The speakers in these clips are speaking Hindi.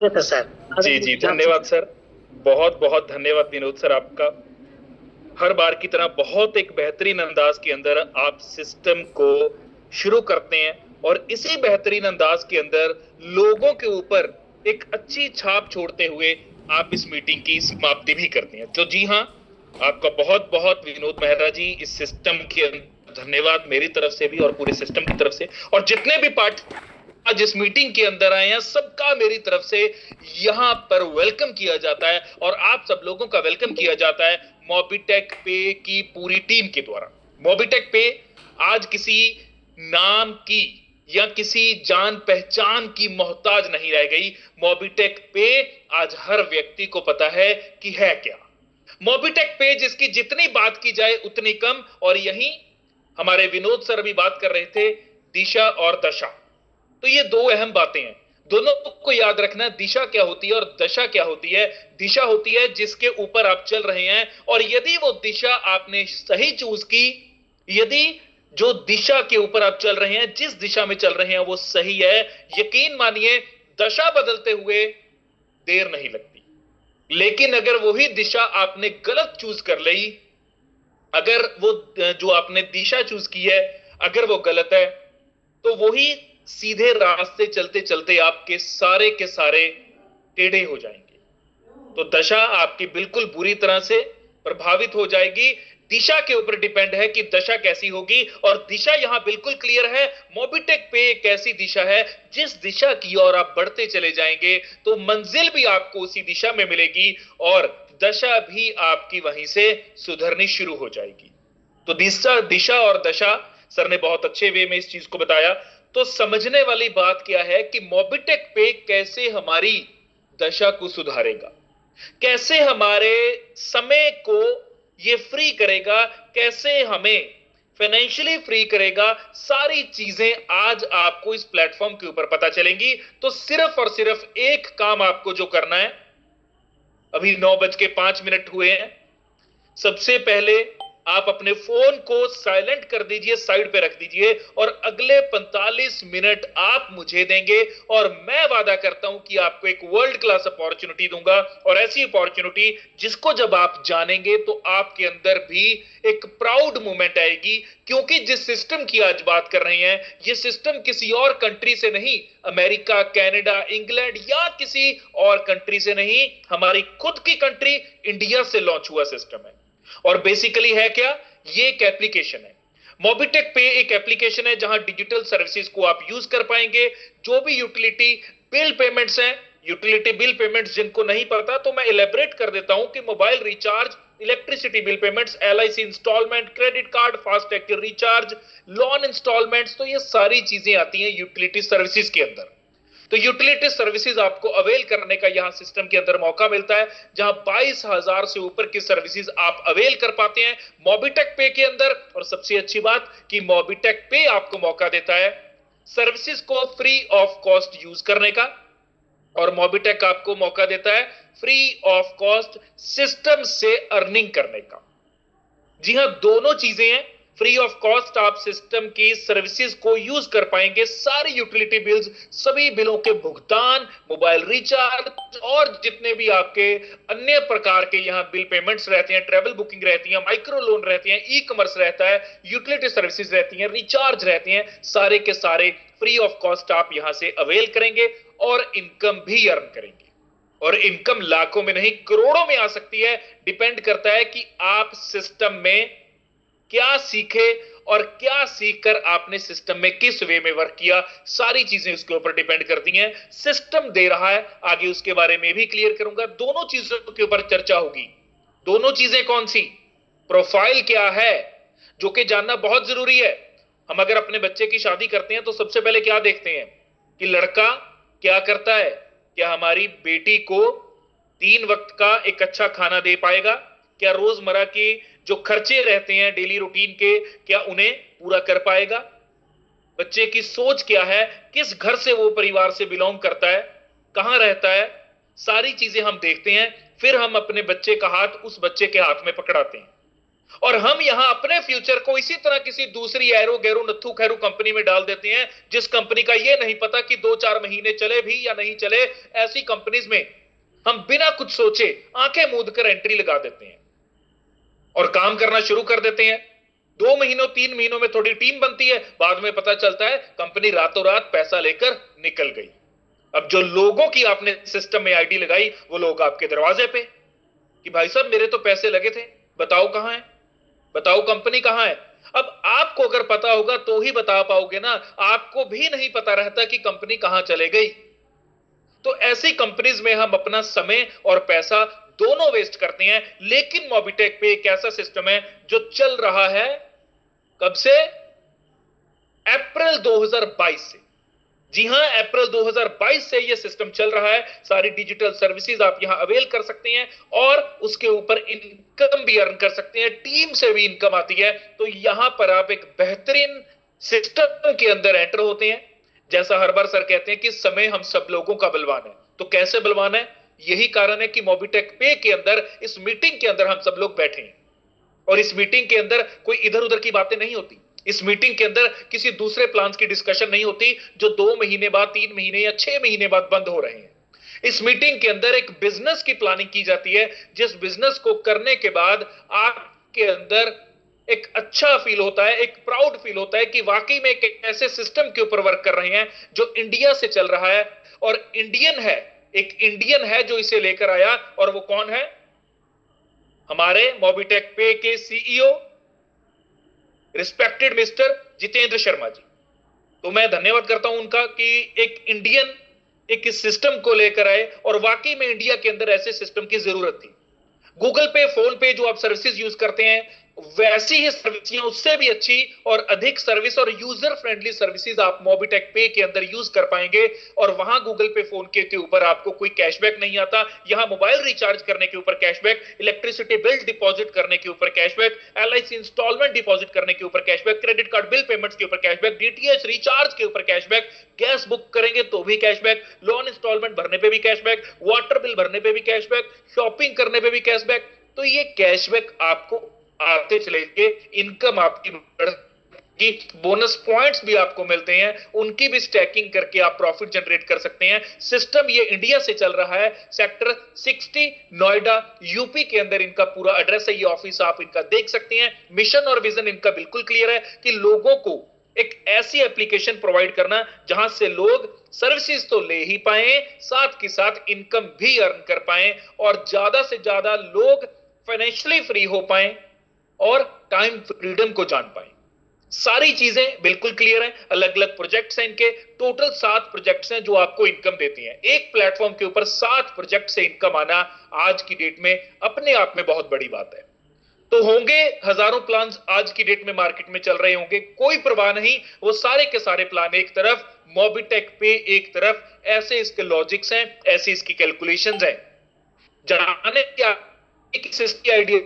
था सर। जी जी, धन्यवाद सर। बहुत बहुत धन्यवाद विनोद सर आपका। हर बार की तरह बहुत एक बेहतरीन अंदाज के अंदर आप सिस्टम को शुरू करते हैं और इसी बेहतरीन अंदाज के अंदर लोगों के ऊपर एक अच्छी छाप छोड़ते हुए आप इस मीटिंग की समाप्ति भी करते हैं। तो जी हाँ, आपका बहुत बहुत विनोद मेहरा जी इस सिस्टम के अंदर धन्यवाद मेरी तरफ से भी और पूरे सिस्टम की तरफ से। और जितने भी पार्ट आज इस मीटिंग के अंदर आए हैं सबका मेरी तरफ से यहां पर वेलकम किया जाता है और आप सब लोगों का वेलकम किया जाता है मोबिटेक पे की पूरी टीम के द्वारा। मोबिटेक पे आज किसी नाम की या किसी जान पहचान की मोहताज नहीं रह गई। मोबिटेक पे आज हर व्यक्ति को पता है कि है क्या। मोबिटेक पे जिसकी जितनी बात की जाए उतनी कम। और यही हमारे विनोद सर अभी बात कर रहे थे, दिशा और दशा। तो ये दो अहम बातें हैं, दोनों को याद रखना। दिशा क्या होती है और दशा क्या होती है? दिशा होती है जिसके ऊपर आप चल रहे हैं, और यदि वो दिशा आपने सही चूज की, यदि जो दिशा के ऊपर आप चल रहे हैं, जिस दिशा में चल रहे हैं वो सही है, यकीन मानिए दशा बदलते हुए देर नहीं लगती। लेकिन अगर वही दिशा आपने गलत चूज कर ली, अगर वो जो आपने दिशा चूज की है अगर वो गलत है, तो वही सीधे रास्ते चलते चलते आपके सारे के सारे टेढ़े हो जाएंगे। तो दशा आपकी बिल्कुल बुरी तरह से प्रभावित हो जाएगी। दिशा के ऊपर डिपेंड है कि दशा कैसी होगी, और दिशा यहां बिल्कुल क्लियर है। मोबिटेक पे एक ऐसी दिशा है जिस दिशा की ओर आप बढ़ते चले जाएंगे तो मंजिल भी आपको उसी दिशा में मिलेगी और दशा भी आपकी वहीं से सुधरनी शुरू हो जाएगी। तो दिशा दिशा और दशा सर ने बहुत अच्छे वे में इस चीज को बताया। तो समझने वाली बात क्या है कि मोबिटेक पे कैसे हमारी दशा को सुधारेगा, कैसे हमारे समय को ये फ्री करेगा, कैसे हमें फाइनेंशियली फ्री करेगा, सारी चीजें आज आपको इस प्लेटफॉर्म के ऊपर पता चलेंगी। तो सिर्फ और सिर्फ एक काम आपको जो करना है, अभी 9:05 हुए हैं। सबसे पहले आप अपने फोन को साइलेंट कर दीजिए, साइड पे रख दीजिए, और अगले 45 मिनट आप मुझे देंगे और मैं वादा करता हूं कि आपको एक वर्ल्ड क्लास अपॉर्चुनिटी दूंगा। और ऐसी अपॉर्चुनिटी जिसको जब आप जानेंगे तो आपके अंदर भी एक प्राउड मोमेंट आएगी, क्योंकि जिस सिस्टम की आज बात कर रहे हैं ये सिस्टम किसी और कंट्री से नहीं, अमेरिका, कनाडा, इंग्लैंड या किसी और कंट्री से नहीं, हमारी खुद की कंट्री इंडिया से लॉन्च हुआ सिस्टम है। और बेसिकली है क्या? ये एक एप्लीकेशन है। मोबिटेक पे एक एप्लीकेशन है जहां डिजिटल सर्विसेज को आप यूज कर पाएंगे। जो भी यूटिलिटी बिल पेमेंट्स हैं, यूटिलिटी बिल पेमेंट्स जिनको नहीं पता तो मैं इलेबरेट कर देता हूं कि mobile recharge, electricity bill payments, LIC installment, credit card, FASTag के रिचार्ज, लोन इंस्टॉलमेंट्स, तो ये सारी चीजें आती हैं यूटिलिटी सर्विसेज के अंदर। तो यूटिलिटी सर्विसेज आपको अवेल करने का यहां सिस्टम के अंदर मौका मिलता है, जहां 22,000 से ऊपर की सर्विसेज आप अवेल कर पाते हैं मोबिटेक पे के अंदर। और सबसे अच्छी बात कि मोबिटेक पे आपको मौका देता है सर्विसेज को फ्री ऑफ कॉस्ट यूज करने का, और मोबिटेक आपको मौका देता है फ्री ऑफ कॉस्ट सिस्टम से अर्निंग करने का। जी हां, दोनों चीजें हैं। फ्री ऑफ कॉस्ट आप सिस्टम की सर्विसेज को यूज कर पाएंगे, सारी यूटिलिटी बिल्स, सभी बिलों के भुगतान, मोबाइल रिचार्ज और जितने भी आपके अन्य प्रकार के यहां बिल पेमेंट्स रहते हैं, ट्रेवल बुकिंग रहती है, माइक्रो लोन रहते हैं, ई कॉमर्स रहता है, यूटिलिटी सर्विसेज रहती हैं, रिचार्ज रहते हैं, सारे के सारे फ्री ऑफ कॉस्ट आप यहां से अवेल करेंगे और इनकम भी अर्न करेंगे। और इनकम लाखों में नहीं करोड़ों में आ सकती है। डिपेंड करता है कि आप सिस्टम में क्या सीखे और क्या सीखकर आपने सिस्टम में किस वे में वर्क किया, सारी चीजें उसके ऊपर डिपेंड करती हैं। सिस्टम दे रहा है, आगे उसके बारे में भी क्लियर करूंगा। दोनों चीजों के ऊपर चर्चा होगी। दोनों चीजें कौन सी? प्रोफाइल क्या है, जो कि जानना बहुत जरूरी है। हम अगर अपने बच्चे की शादी करते हैं तो सबसे पहले क्या देखते हैं कि लड़का क्या करता है, क्या हमारी बेटी को 3 वक्त का एक अच्छा खाना दे पाएगा, क्या रोजमर्रा के जो खर्चे रहते हैं डेली रूटीन के, क्या उन्हें पूरा कर पाएगा। बच्चे की सोच क्या है, किस घर से वो परिवार से बिलोंग करता है, कहां रहता है, सारी चीजें हम देखते हैं। फिर हम अपने बच्चे का हाथ उस बच्चे के हाथ में पकड़ाते हैं। और हम यहां अपने फ्यूचर को इसी तरह किसी दूसरी एरो गैरो नथु खैरू कंपनी में डाल देते हैं, जिस कंपनी का यह नहीं पता कि 2-4 महीने चले भी या नहीं चले। ऐसी कंपनीज में हम बिना कुछ सोचे आंखें मूंद कर एंट्री लगा देते हैं और काम करना शुरू कर देते हैं। 2 महीनों 3 महीनों में थोड़ी टीम बनती है, बाद में पता चलता है कंपनी रातों रात पैसा लेकर निकल गई। अब जो लोगों की आपने सिस्टम में आईडी लगाई, वो लोग आपके दरवाजे पे कि भाई साहब मेरे तो पैसे लगे थे, बताओ कहां है, बताओ कंपनी कहां है। अब आपको अगर पता होगा तो ही बता पाओगे ना, आपको भी नहीं पता रहता कि कंपनी कहां चले गई। तो ऐसी कंपनीज में हम अपना समय और पैसा दोनों वेस्ट करते हैं। लेकिन मोबिटेक पे एक ऐसा सिस्टम है जो चल रहा है कब से? अप्रैल 2022 से। जी हां, अप्रैल 2022 से यह सिस्टम चल रहा है। सारी डिजिटल सर्विसेज आप यहां अवेल कर सकते हैं और उसके ऊपर इनकम भी अर्न कर सकते हैं, टीम से भी इनकम आती है। तो यहां पर आप एक बेहतरीन सिस्टम के अंदर एंटर होते हैं। जैसा हर बार सर कहते हैं कि समय हम सब लोगों का बलवान है। तो कैसे बलवान है? यही कारण है कि मोबिटेक पे के अंदर, इस मीटिंग के अंदर हम सब लोग बैठे हैं और इस मीटिंग के अंदर कोई इधर उधर की बातें नहीं होती। इस मीटिंग के अंदर किसी दूसरे प्लान्स की डिस्कशन नहीं होती जो 2 महीने बाद, 3 महीने या 6 महीने बाद बंद हो रहे हैं। इस मीटिंग के अंदर एक बिजनेस की प्लानिंग की जाती है, जिस बिजनेस को करने के बाद आपके अंदर एक अच्छा फील होता है, एक प्राउड फील होता है कि वाकई में एक ऐसे सिस्टम के ऊपर वर्क कर रहे हैं जो इंडिया से चल रहा है और इंडियन है, एक इंडियन है जो इसे लेकर आया। और वो कौन है? हमारे मोबिटेक पे के CEO respected mister Jitendra Sharma ji. तो मैं धन्यवाद करता हूं उनका कि एक इंडियन एक इस सिस्टम को लेकर आए और वाकई में इंडिया के अंदर ऐसे सिस्टम की जरूरत थी। गूगल पे, फोन पे जो आप सर्विसेज यूज करते हैं, वैसी ही सर्विसेज, उससे भी अच्छी और अधिक सर्विस और यूजर फ्रेंडली सर्विसेज आप मोबिटेक पे के अंदर यूज कर पाएंगे। और वहां गूगल पे, फोन के ऊपर आपको कोई कैशबैक नहीं आता। यहां मोबाइल रिचार्ज करने के ऊपर कैशबैक, इलेक्ट्रिसिटी बिल डिपॉजिट करने के ऊपर कैशबैक, एलआईसी इंस्टॉलमेंट डिपॉजिट करने के ऊपर cashback, credit card bill payments के ऊपर कैशबैक, डीटीएच रिचार्ज के ऊपर कैशबैक, गैस बुक करेंगे तो भी कैशबैक, लोन इंस्टॉलमेंट भरने पे भी कैशबैक, वाटर बिल भरने पे भी कैशबैक, शॉपिंग करने पे भी कैशबैक। तो ये कैशबैक आपको आते चलेंगे, इनकम आपकी बढ़ेगी, बोनस पॉइंट्स भी आपको मिलते हैं, उनकी भी स्टैकिंग करके आप प्रॉफिट जनरेट कर सकते हैं। सिस्टम ये इंडिया से चल रहा है, सेक्टर 60 नोएडा यूपी के अंदर इनका पूरा एड्रेस है। ये ऑफिस आप इनका देख सकते हैं। मिशन और विजन इनका बिल्कुल क्लियर है कि लोगों को एक ऐसी एप्लीकेशन प्रोवाइड करना जहां से लोग सर्विसेज तो ले ही पाए, साथ के साथ इनकम भी अर्न कर पाए और ज्यादा से ज्यादा लोग फाइनेंशियली फ्री हो पाए और टाइम फ्रीडम को जान पाए। सारी चीजें बिल्कुल क्लियर हैं। अलग अलग प्रोजेक्ट्स हैं इनके, टोटल 7 प्रोजेक्ट्स हैं जो आपको इनकम देती हैं। एक प्लेटफॉर्म के ऊपर 7 प्रोजेक्ट से इनकम आना आज की डेट में अपने आप में बहुत बड़ी बात है। तो होंगे हजारों प्लान्स आज की डेट में मार्केट में चल रहे होंगे, कोई परवाह नहीं। वो सारे के सारे प्लान एक तरफ, मोबिटेक पे एक तरफ। ऐसे इसके लॉजिक्स हैं, ऐसी इसकी कैलकुलेशंस हैं। जाने क्या इसकी आइडिया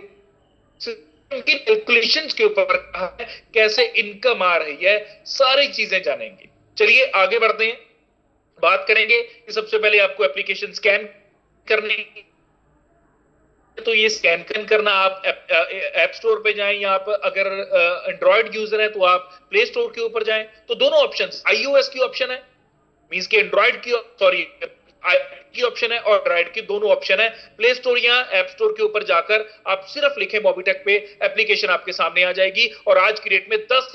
की कैलकुलेशंस के ऊपर कहा है, कैसे इनकम आ रही है, सारी चीजें जानेंगे। चलिए आगे बढ़ते हैं, बात करेंगे कि सबसे पहले आपको एप्लीकेशन स्कैन करनी। तो ये स्कैन करना, आप ऐप स्टोर पे जाएं या आप अगर एंड्रॉयड यूजर है तो आप प्ले स्टोर के ऊपर जाएं। तो दोनों ऑप्शंस, आईओएस की ऑप्शन है, मींस के एंड्रॉयड की, सॉरी की ऑप्शन है और एंड्रॉयड की, दोनों ऑप्शन है। प्ले स्टोर या ऐप स्टोर के ऊपर जाकर आप सिर्फ लिखें मोबिटेक पे, एप्लीकेशन आपके सामने आ जाएगी। और आज की डेट में 10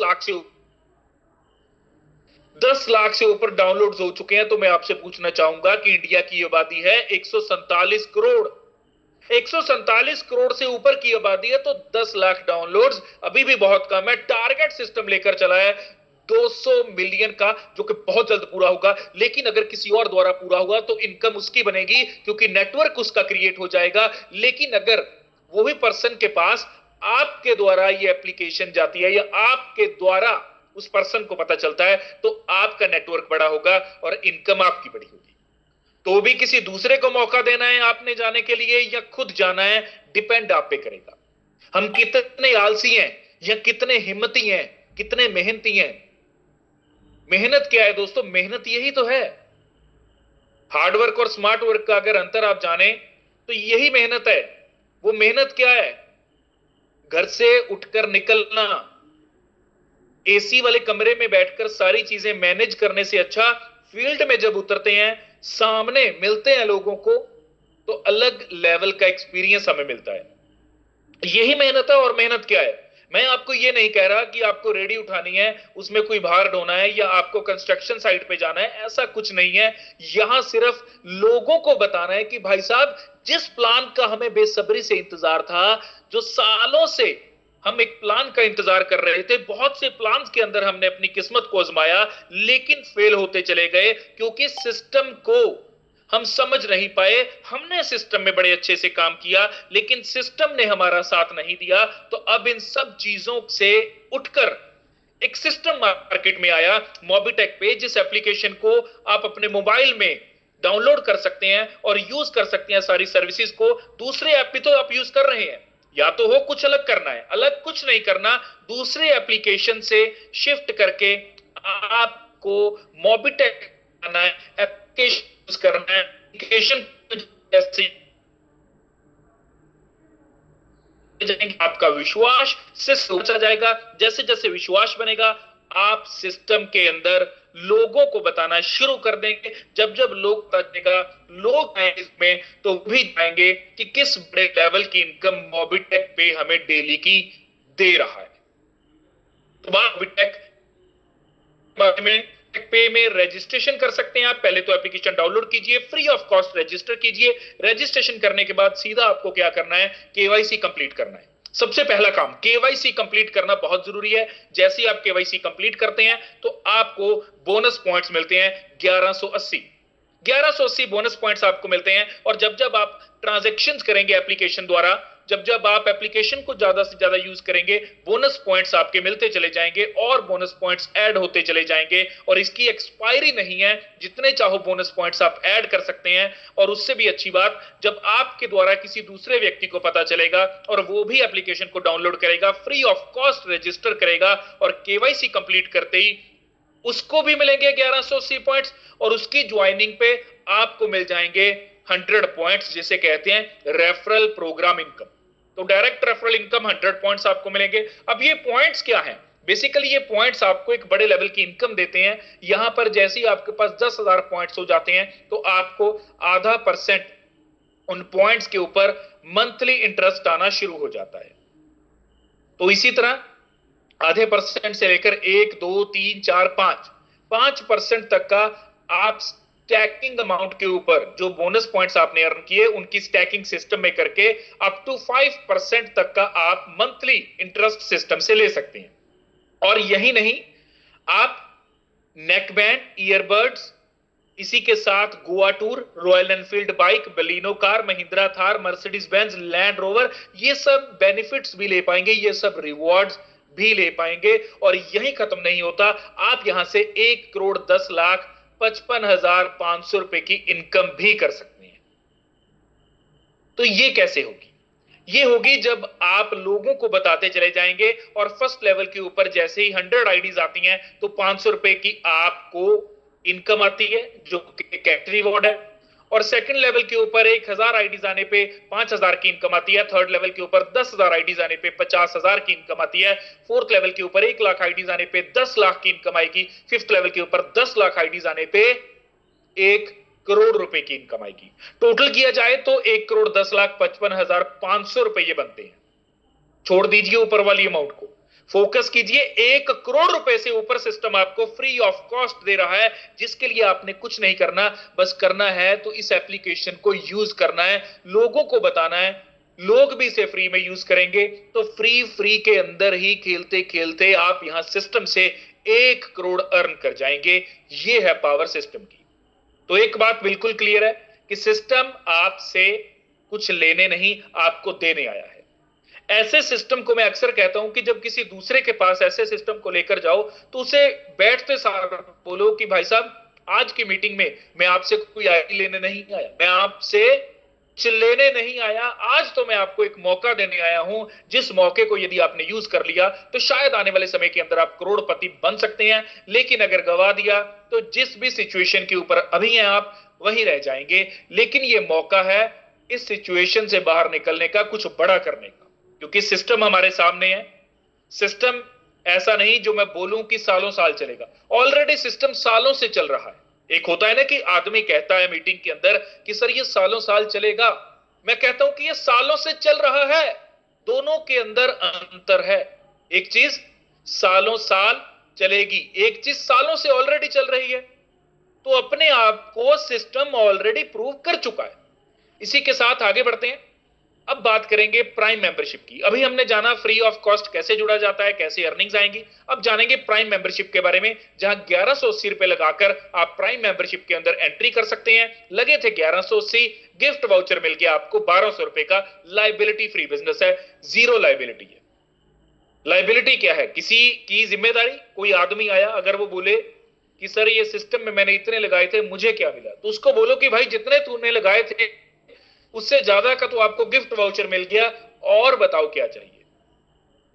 लाख से ऊपर डाउनलोड्स हो चुके हैं। तो मैं आपसे पूछना चाहूंगा कि इंडिया की आबादी है 147 करोड़, 147 करोड़ से ऊपर की आबादी है, तो 10 लाख डाउनलोड्स अभी भी बहुत कम है। टारगेट सिस्टम लेकर चला है 200 मिलियन का, जो कि बहुत जल्द पूरा होगा। लेकिन अगर किसी और द्वारा पूरा हुआ तो इनकम उसकी बनेगी, क्योंकि नेटवर्क उसका क्रिएट हो जाएगा। लेकिन अगर वो भी पर्सन के पास आपके द्वारा ये एप्लीकेशन जाती है या आपके द्वारा उस पर्सन को पता चलता है, तो आपका नेटवर्क बड़ा होगा और इनकम आपकी बड़ी होगी। तो भी किसी दूसरे को मौका देना है आपने जाने के लिए या खुद जाना है, डिपेंड आप पे करेगा। हम कितने आलसी हैं या कितने हिम्मती हैं, कितने मेहनती हैं। मेहनत क्या है दोस्तों? मेहनत यही तो है। हार्डवर्क और स्मार्ट वर्क का अगर अंतर आप जाने तो यही मेहनत है। वो मेहनत क्या है? घर से उठकर निकलना, एसी वाले कमरे में बैठकर सारी चीजें मैनेज करने से अच्छा फील्ड में जब उतरते हैं, सामने मिलते हैं लोगों को, तो अलग लेवल का एक्सपीरियंस हमें मिलता है। यही मेहनत है। और मेहनत क्या है? मैं आपको ये नहीं कह रहा कि आपको रेडी उठानी है, उसमें कोई भार ढोना है, या आपको कंस्ट्रक्शन साइट पे जाना है, ऐसा कुछ नहीं है। यहां सिर्फ लोगों को बताना है कि भाई साहब, जिस प्लान का हमें बेसब्री से इंतजार था, जो सालों से हम एक प्लान का इंतजार कर रहे थे, बहुत से प्लान के अंदर हमने अपनी किस्मत को आजमाया, लेकिन फेल होते चले गए क्योंकि सिस्टम को हम समझ नहीं पाए। हमने सिस्टम में बड़े अच्छे से काम किया, लेकिन सिस्टम ने हमारा साथ नहीं दिया। तो अब इन सब चीजों से उठकर एक सिस्टम मार्केट में आया, मोबिटेक पे, जिस एप्लीकेशन को आप अपने मोबाइल में डाउनलोड कर सकते हैं और यूज कर सकते हैं सारी सर्विसेज को। दूसरे ऐप भी तो आप यूज कर रहे हैं। या तो हो कुछ अलग करना है, अलग कुछ नहीं करना, दूसरे एप्लीकेशन से शिफ्ट करके आपको मोबिटेक करना है, एप्लीकेशन यूज करना है। एप्लीकेशन जैसे आपका विश्वास से सोचा जाएगा। जैसे जैसे विश्वास बनेगा, आप सिस्टम के अंदर लोगों को बताना शुरू कर देंगे। जब जब लोग बताएगा, लोग आएंगे इसमें, तो भी जाएंगे कि किस बड़े लेवल की इनकम मोबिटेक पे हमें डेली की दे रहा है। तो मोबिटेक बारे में पे में रजिस्ट्रेशन कर सकते हैं आप। पहले तो एप्लीकेशन डाउनलोड कीजिए, फ्री ऑफ कॉस्ट रजिस्टर कीजिए। रजिस्ट्रेशन करने के बाद सीधा आपको क्या करना है? केवाईसी कंप्लीट करना है। सबसे पहला काम केवाईसी कंप्लीट करना बहुत जरूरी है। जैसे ही आप केवाईसी कंप्लीट करते हैं तो आपको बोनस पॉइंट्स मिलते हैं 1180 बोनस पॉइंट्स आपको मिलते हैं। और जब जब आप ट्रांजैक्शंस करेंगे एप्लीकेशन द्वारा, जब जब आप एप्लीकेशन को ज्यादा से ज्यादा यूज करेंगे, बोनस पॉइंट्स आपके मिलते चले जाएंगे और बोनस पॉइंट्स ऐड होते चले जाएंगे। और इसकी एक्सपायरी नहीं है, जितने चाहो बोनस पॉइंट्स आप ऐड कर सकते हैं। और उससे भी अच्छी बात, जब आपके द्वारा किसी दूसरे व्यक्ति को पता चलेगा और वो भी एप्लीकेशन को डाउनलोड करेगा, फ्री ऑफ कॉस्ट रजिस्टर करेगा, और केवाईसी कंप्लीट करते ही उसको भी मिलेंगे 1180 पॉइंट्स, और उसकी ज्वाइनिंग पे आपको मिल जाएंगे 100 पॉइंट्स, जिसे कहते हैं रेफरल प्रोग्राम इनकम। तो डायरेक्ट रेफरल इनकम 100 पॉइंट्स आपको मिलेंगे। अब ये पॉइंट्स क्या हैं? बेसिकली ये पॉइंट्स आपको एक बड़े लेवल की इनकम देते हैं। यहां पर जैसे ही आपके पास 10,000 पॉइंट्स हो जाते हैं, तो आपको आधा % उन पॉइंट्स के ऊपर मंथली इंटरेस्ट आना शुरू हो जाता है। तो इसी तरह आधे % से लेकर 1, 2, 3, 4, 5% तक का आप स्टैकिंग अमाउंट के ऊपर जो बोनस पॉइंट्स आपने अर्न किए, उनकी स्टैकिंग सिस्टम में करके अप टू 5% तक का आप मंथली इंटरेस्ट सिस्टम से ले सकते हैं। और यही नहीं, आप नेकबैंड, ईयरबड्स, इसी के साथ Goa tour, royal Enfield bike, Baleno car, Mahindra Thar, Mercedes Benz, land rover, ये सब बेनिफिट्स भी ले पाएंगे, ये सब रिवॉर्ड्स भी ले पाएंगे। और यही खत्म नहीं होता, आप यहां से 1,10,55,500 रुपए की इनकम भी कर सकते हैं। तो ये कैसे होगी? ये होगी जब आप लोगों को बताते चले जाएंगे, और फर्स्ट लेवल के ऊपर जैसे ही 100 आईडीज आती हैं, तो 500 रुपए की आपको इनकम आती है, जो कैश रिवॉर्ड है। और सेकंड लेवल के ऊपर 1,000 आईडीज आने पे 5,000 की इनकम आती है। थर्ड लेवल के ऊपर 10,000 आईडीज आने पे 50,000 की इनकम आती है। फोर्थ लेवल के ऊपर 1 लाख आईडीज आने पे 10 लाख की इनकम आएगी। फिफ्थ लेवल के ऊपर 10 लाख आईडीज आने पे 1 करोड़ रुपए की इनकम आएगी। टोटल किया जाए तो 1,10,55,500 रुपए ये बनते हैं। छोड़ दीजिए ऊपर वाली अमाउंट को, फोकस कीजिए 1 करोड़ रुपए से ऊपर सिस्टम आपको फ्री ऑफ कॉस्ट दे रहा है, जिसके लिए आपने कुछ नहीं करना। बस करना है तो इस एप्लीकेशन को यूज करना है, लोगों को बताना है, लोग भी इसे फ्री में यूज करेंगे। तो फ्री के अंदर ही खेलते खेलते आप यहां सिस्टम से 1 करोड़ अर्न कर जाएंगे। ये है पावर सिस्टम की। तो एक बात बिल्कुल क्लियर है कि सिस्टम आपसे कुछ लेने नहीं, आपको देने आया है। ऐसे सिस्टम को मैं अक्सर कहता हूं कि जब किसी दूसरे के पास ऐसे सिस्टम को लेकर जाओ, तो उसे बैठते सार बोलो कि भाई साहब, आज की मीटिंग में मैं आपसे कोई आईडी लेने नहीं आया, मैं आपसे कुछ लेने नहीं आया। आज तो मैं आपको एक मौका देने आया हूं, जिस मौके को यदि आपने यूज कर लिया तो शायद आने वाले समय के अंदर आप करोड़पति बन सकते हैं। लेकिन अगर गवा दिया तो जिस भी सिचुएशन के ऊपर अभी हैं आप, वहीं रह जाएंगे। लेकिन यह मौका है इस सिचुएशन से बाहर निकलने का, कुछ बड़ा करने का। क्योंकि सिस्टम हमारे सामने है। सिस्टम ऐसा नहीं जो मैं बोलूं कि सालों साल चलेगा, ऑलरेडी सिस्टम सालों से चल रहा है। एक होता है ना कि आदमी कहता है मीटिंग के अंदर कि सर ये सालों साल चलेगा, मैं कहता हूं कि ये सालों से चल रहा है। दोनों के अंदर अंतर है। एक चीज सालों साल चलेगी, एक चीज सालों से ऑलरेडी चल रही है। तो अपने आप को सिस्टम ऑलरेडी प्रूव कर चुका है। इसी के साथ आगे बढ़ते हैं। अब बात करेंगे प्राइम मेंबरशिप की। अभी हमने जाना फ्री ऑफ कॉस्ट कैसे जुड़ा जाता है, कैसे अर्निंग्स आएंगी। अब जानेंगे प्राइम मेंबरशिप के बारे में, जहां 1180 रुपए लगाकर आप प्राइम मेंबरशिप के अंदर एंट्री कर सकते हैं। लगे थे 1180, गिफ्ट वाउचर मिल गया आपको 1200 रुपए का। लाइबिलिटी फ्री बिजनेस है, जीरो लाइबिलिटी है। लाइबिलिटी क्या है? किसी की जिम्मेदारी, कोई आदमी आया अगर वो बोले कि सर ये सिस्टम में मैंने इतने लगाए थे, मुझे क्या मिला, तो उसको बोलो कि भाई जितने तूने लगाए थे उससे ज्यादा का तो आपको गिफ्ट वाउचर मिल गया, और बताओ क्या चाहिए।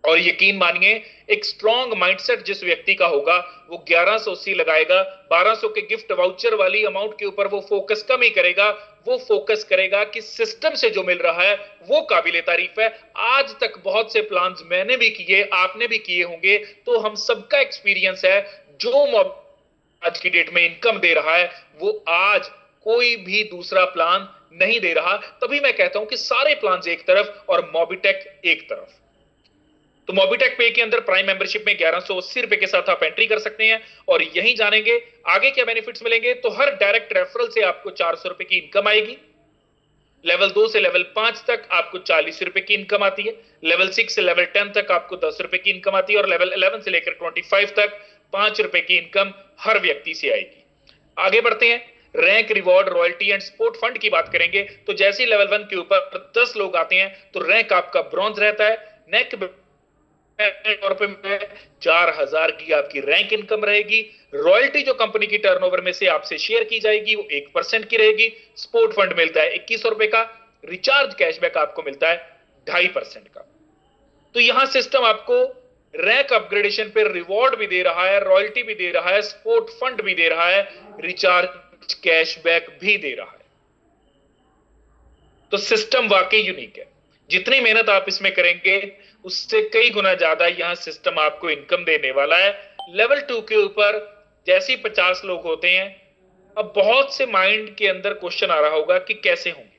और यकीन मानिए एक स्ट्रॉन्ग माइंडसेट जिस व्यक्ति का होगा वो 1180 लगाएगा, 1200 के गिफ्ट वाउचर वाली अमाउंट के ऊपर वो फोकस कम ही करेगा। वो फोकस करेगा कि सिस्टम से जो मिल रहा है वो काबिले तारीफ है। आज तक बहुत से प्लान्स मैंने भी किए, आपने भी किए होंगे, तो हम सबका एक्सपीरियंस है जो आज की डेट में इनकम दे रहा है वो आज कोई भी दूसरा प्लान नहीं दे रहा। तभी मैं कहता हूं कि सारे प्लान्स एक तरफ और मोबिटेक एक तरफ। तो मोबिटेक पे के अंदर प्राइम मेंबरशिप में 1180 रुपए के साथ आप एंट्री कर सकते हैं। और यही जानेंगे आगे क्या बेनिफिट्स मिलेंगे। तो हर डायरेक्ट रेफरल से आपको 400 रुपए की इनकम आएगी। लेवल 2 से लेवल 5 तक आपको 40 रुपए की इनकम आती है। लेवल 6 से लेवल 10 तक आपको 10 रुपए की इनकम आती है। और लेवल 11 से लेकर 25 तक 5 रुपए की इनकम हर व्यक्ति से आएगी। आगे बढ़ते हैं। Rank, reward, royalty and support fund की बात करेंगे तो जैसे ही लेवल 1 के ऊपर 10 लोग आते हैं तो रैंक आपका ब्रॉन्ज रहता है। नेक तौर पे 4000 की आपकी रैंक इनकम रहेगी। रॉयल्टी जो कंपनी की टर्नओवर में से आपसे शेयर की जाएगी वो 1% की रहेगी। सपोर्ट फंड मिलता है 2100 रुपए का। रिचार्ज कैशबैक आपको मिलता है 2.5% का। तो यहां सिस्टम आपको रैंक अपग्रेडेशन पे रिवॉर्ड भी दे रहा है, रॉयल्टी भी दे रहा है, सपोर्ट फंड भी दे रहा है, रिचार्ज कैशबैक भी दे रहा है। तो सिस्टम वाकई यूनिक है। जितनी मेहनत आप इसमें करेंगे उससे कई गुना ज्यादा यहां सिस्टम आपको इनकम देने वाला है। लेवल 2 के ऊपर जैसे 50 लोग होते हैं, अब बहुत से माइंड के अंदर क्वेश्चन आ रहा होगा कि कैसे होंगे।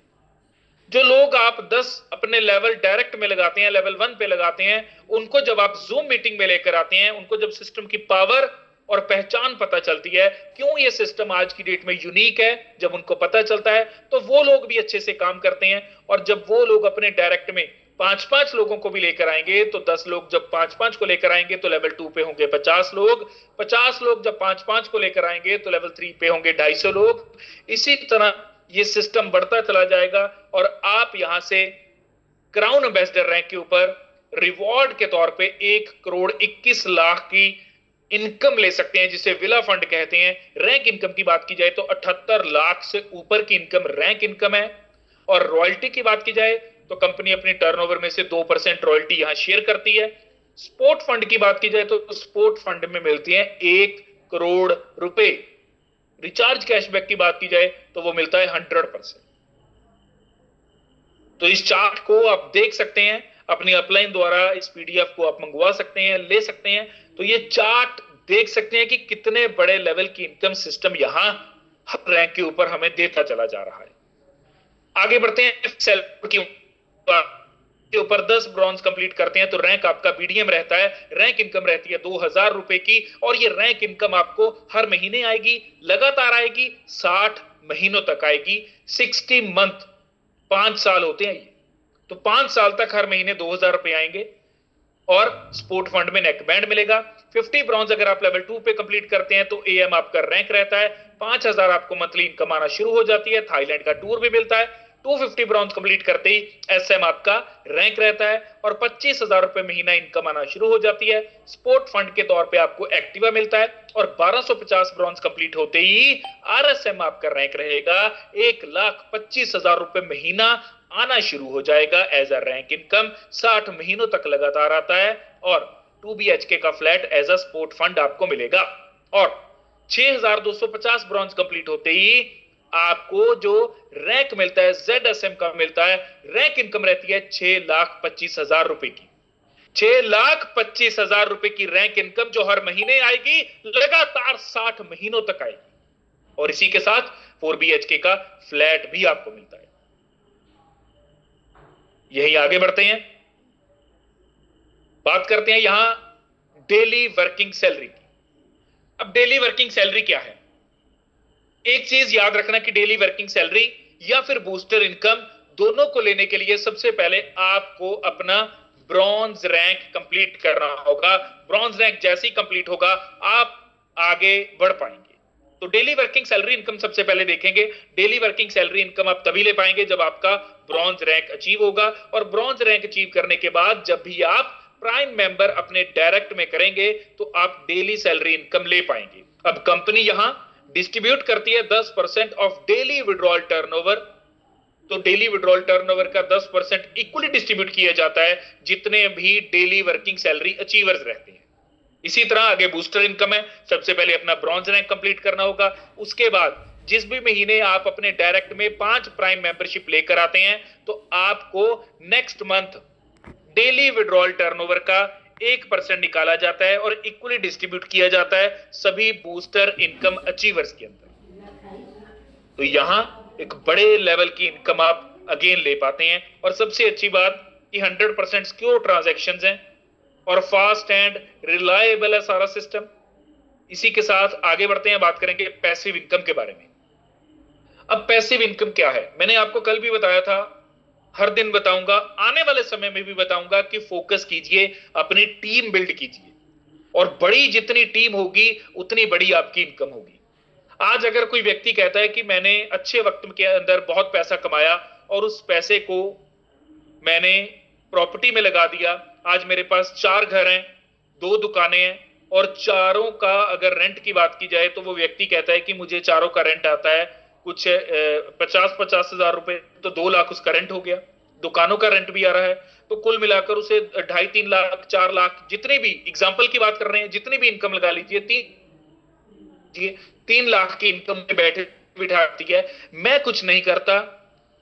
जो लोग आप 10 अपने लेवल डायरेक्ट में लगाते हैं, लेवल 1 पे लगाते हैं, उनको जब आप जूम मीटिंग में लेकर आते हैं, उनको जब सिस्टम की पावर और पहचान पता चलती है, क्यों ये सिस्टम आज की डेट में यूनिक है, जब उनको पता चलता है तो वो लोग भी अच्छे से काम करते हैं। और जब वो लोग अपने डायरेक्ट में 5-5 लोगों को भी लेकर आएंगे, तो 10 लोग जब 5-5 को लेकर आएंगे तो लेवल 2 पे होंगे 50 लोग, 50 लोग जब 5-5 को लेकर आएंगे तो लेवल 3 पे होंगे 250 लोग। इसी तरह ये सिस्टम बढ़ता चला जाएगा और आप यहां से क्राउन एम्बेसडर रैंक के ऊपर रिवॉर्ड के तौर पे 1,21,00,000 की इनकम ले सकते हैं, जिसे विला फंड कहते हैं। रैंक इनकम की बात की जाए तो 78 लाख से ऊपर की इनकम रैंक इनकम है। और रॉयल्टी की बात की जाए तो कंपनी अपनी टर्नओवर में से 2% रॉयल्टी यहां शेयर करती है। स्पोर्ट फंड की बात की जाए तो स्पोर्ट फंड में मिलती है 1 करोड़ रुपए। रिचार्ज कैशबैक की बात की जाए तो वो मिलता है 100%। तो इस चार्ट को आप देख सकते हैं, अपनी अपलाइन द्वारा इस पीडीएफ को आप मंगवा सकते हैं, ले सकते हैं। तो ये चार्ट देख सकते हैं कि कितने बड़े लेवल की इनकम सिस्टम यहां हर रैंक के ऊपर हमें देता चला जा रहा है। आगे बढ़ते हैं। सेल्फ के ऊपर 10 ब्रॉन्ज कंप्लीट करते हैं तो रैंक आपका बीडीएम रहता है। रैंक इनकम रहती है 2000 रुपए की। और ये रैंक इनकम आपको हर महीने आएगी, लगातार आएगी, 60 महीनों तक आएगी। 60 मंथ, 5 साल होते हैं ये। तो 5 साल तक हर महीने 2000 रुपए आएंगे। और स्पोर्ट फंड में नेक बैंड मिलेगा। 50 ब्रॉन्ज अगर आप लेवल 2 पे कंप्लीट करते हैं तो एएम आपका रैंक रहता है। 5000 आपको मंथली इनकम आना शुरू हो जाती है। थाईलैंड का टूर भी मिलता है। 250 ब्रॉन्ज कंप्लीट करते ही एसएम आपका रैंक रहता है और 25,000 रुपए महीना इनकम आना शुरू हो जाती है। स्पोर्ट फंड के तौर पे आपको एक्टिवा मिलता है। और 1250 ब्रॉन्ज कंप्लीट होते ही आरएसएम आपका रैंक रहेगा। 1,25,000 रुपए महीना आना शुरू हो जाएगा एज अ रैंक इनकम। 60 महीनों तक लगातार आता है। और 2 BHK का flat as a support fund आपको मिलेगा। और 6,250 ब्रॉन्ज कंप्लीट होते ही आपको जो रैंक मिलता है ZSM का मिलता है, रैंक इनकम रहती है 6,25,000 रुपए की। 6,25,000 रुपए की रैंक इनकम जो हर महीने आएगी, लगातार 60 महीनों तक आएगी। और इसी के साथ 4 BHK का फ्लैट भी आपको मिलता है। यही आगे बढ़ते हैं, बात करते हैं यहां डेली वर्किंग सैलरी की। अब डेली वर्किंग सैलरी क्या है? एक चीज याद रखना कि डेली वर्किंग सैलरी या फिर बूस्टर इनकम, दोनों को लेने के लिए सबसे पहले आपको अपना ब्रॉन्ज रैंक कंप्लीट करना होगा। ब्रॉन्ज रैंक जैसे ही कंप्लीट होगा, आप आगे बढ़ पाएंगे। तो डेली वर्किंग सैलरी इनकम सबसे पहले देखेंगे। डेली वर्किंग सैलरी इनकम आप तभी ले पाएंगे जब आपका ब्रॉन्ज रैंक अचीव होगा। और ब्रॉन्ज रैंक अचीव करने के बाद जब भी आप प्राइम मेंबर अपने डायरेक्ट में करेंगे, तो आप डेली सैलरी इनकम ले पाएंगे। अब कंपनी यहां डिस्ट्रीब्यूट करती है 10% ऑफ डेली विड्रॉल टर्नओवर। तो डेली विड्रॉल टर्नओवर का 10% इक्वली डिस्ट्रीब्यूट किया जाता है जितने भी डेली वर्किंग सैलरी अचीवर्स रहते हैं। इसी तरह आगे बूस्टर इनकम है। सबसे पहले अपना ब्रॉन्ज रैंक कंप्लीट करना होगा। उसके बाद जिस भी महीने आप अपने डायरेक्ट में 5 प्राइम मेंबरशिप लेकर आते हैं, तो आपको next month daily withdrawal turnover का 1% निकाला जाता है और इक्वली डिस्ट्रीब्यूट किया जाता है सभी बूस्टर इनकम अचीवर्स के अंदर। तो यहां एक बड़े लेवल की इनकम आप अगेन ले पाते हैं। और सबसे अच्छी बात कि 100% सिक्योर ट्रांजैक्शंस हैं और फास्ट एंड रिलायबल है सारा सिस्टम। इसी के साथ आगे बढ़ते हैं, बात करेंगे पैसिव इनकम के बारे में। अब पैसिव इनकम क्या है? मैंने आपको कल भी बताया था, हर दिन बताऊंगा, आने वाले समय में भी बताऊंगा कि फोकस कीजिए, अपनी टीम बिल्ड कीजिए, और बड़ी जितनी टीम होगी उतनी बड़ी आपकी इनकम होगी। आज अगर कोई व्यक्ति कहता है कि मैंने अच्छे वक्त के अंदर बहुत पैसा कमाया और उस पैसे को मैंने प्रॉपर्टी में लगा दिया, आज मेरे पास 4 घर हैं, 2 दुकानें हैं, और चारों का अगर रेंट की बात की जाए तो वो व्यक्ति कहता है कि मुझे चारों का रेंट आता है कुछ 50-50 हजार रुपए, तो 2 लाख उसका रेंट हो गया। दुकानों का रेंट भी आ रहा है, तो कुल मिलाकर उसे 2.5-3 लाख 4 लाख, जितने भी एग्जाम्पल की बात कर रहे हैं, जितनी भी इनकम लगा लीजिए, 3 लाख की इनकम में बैठे बिठाती है। मैं कुछ नहीं करता,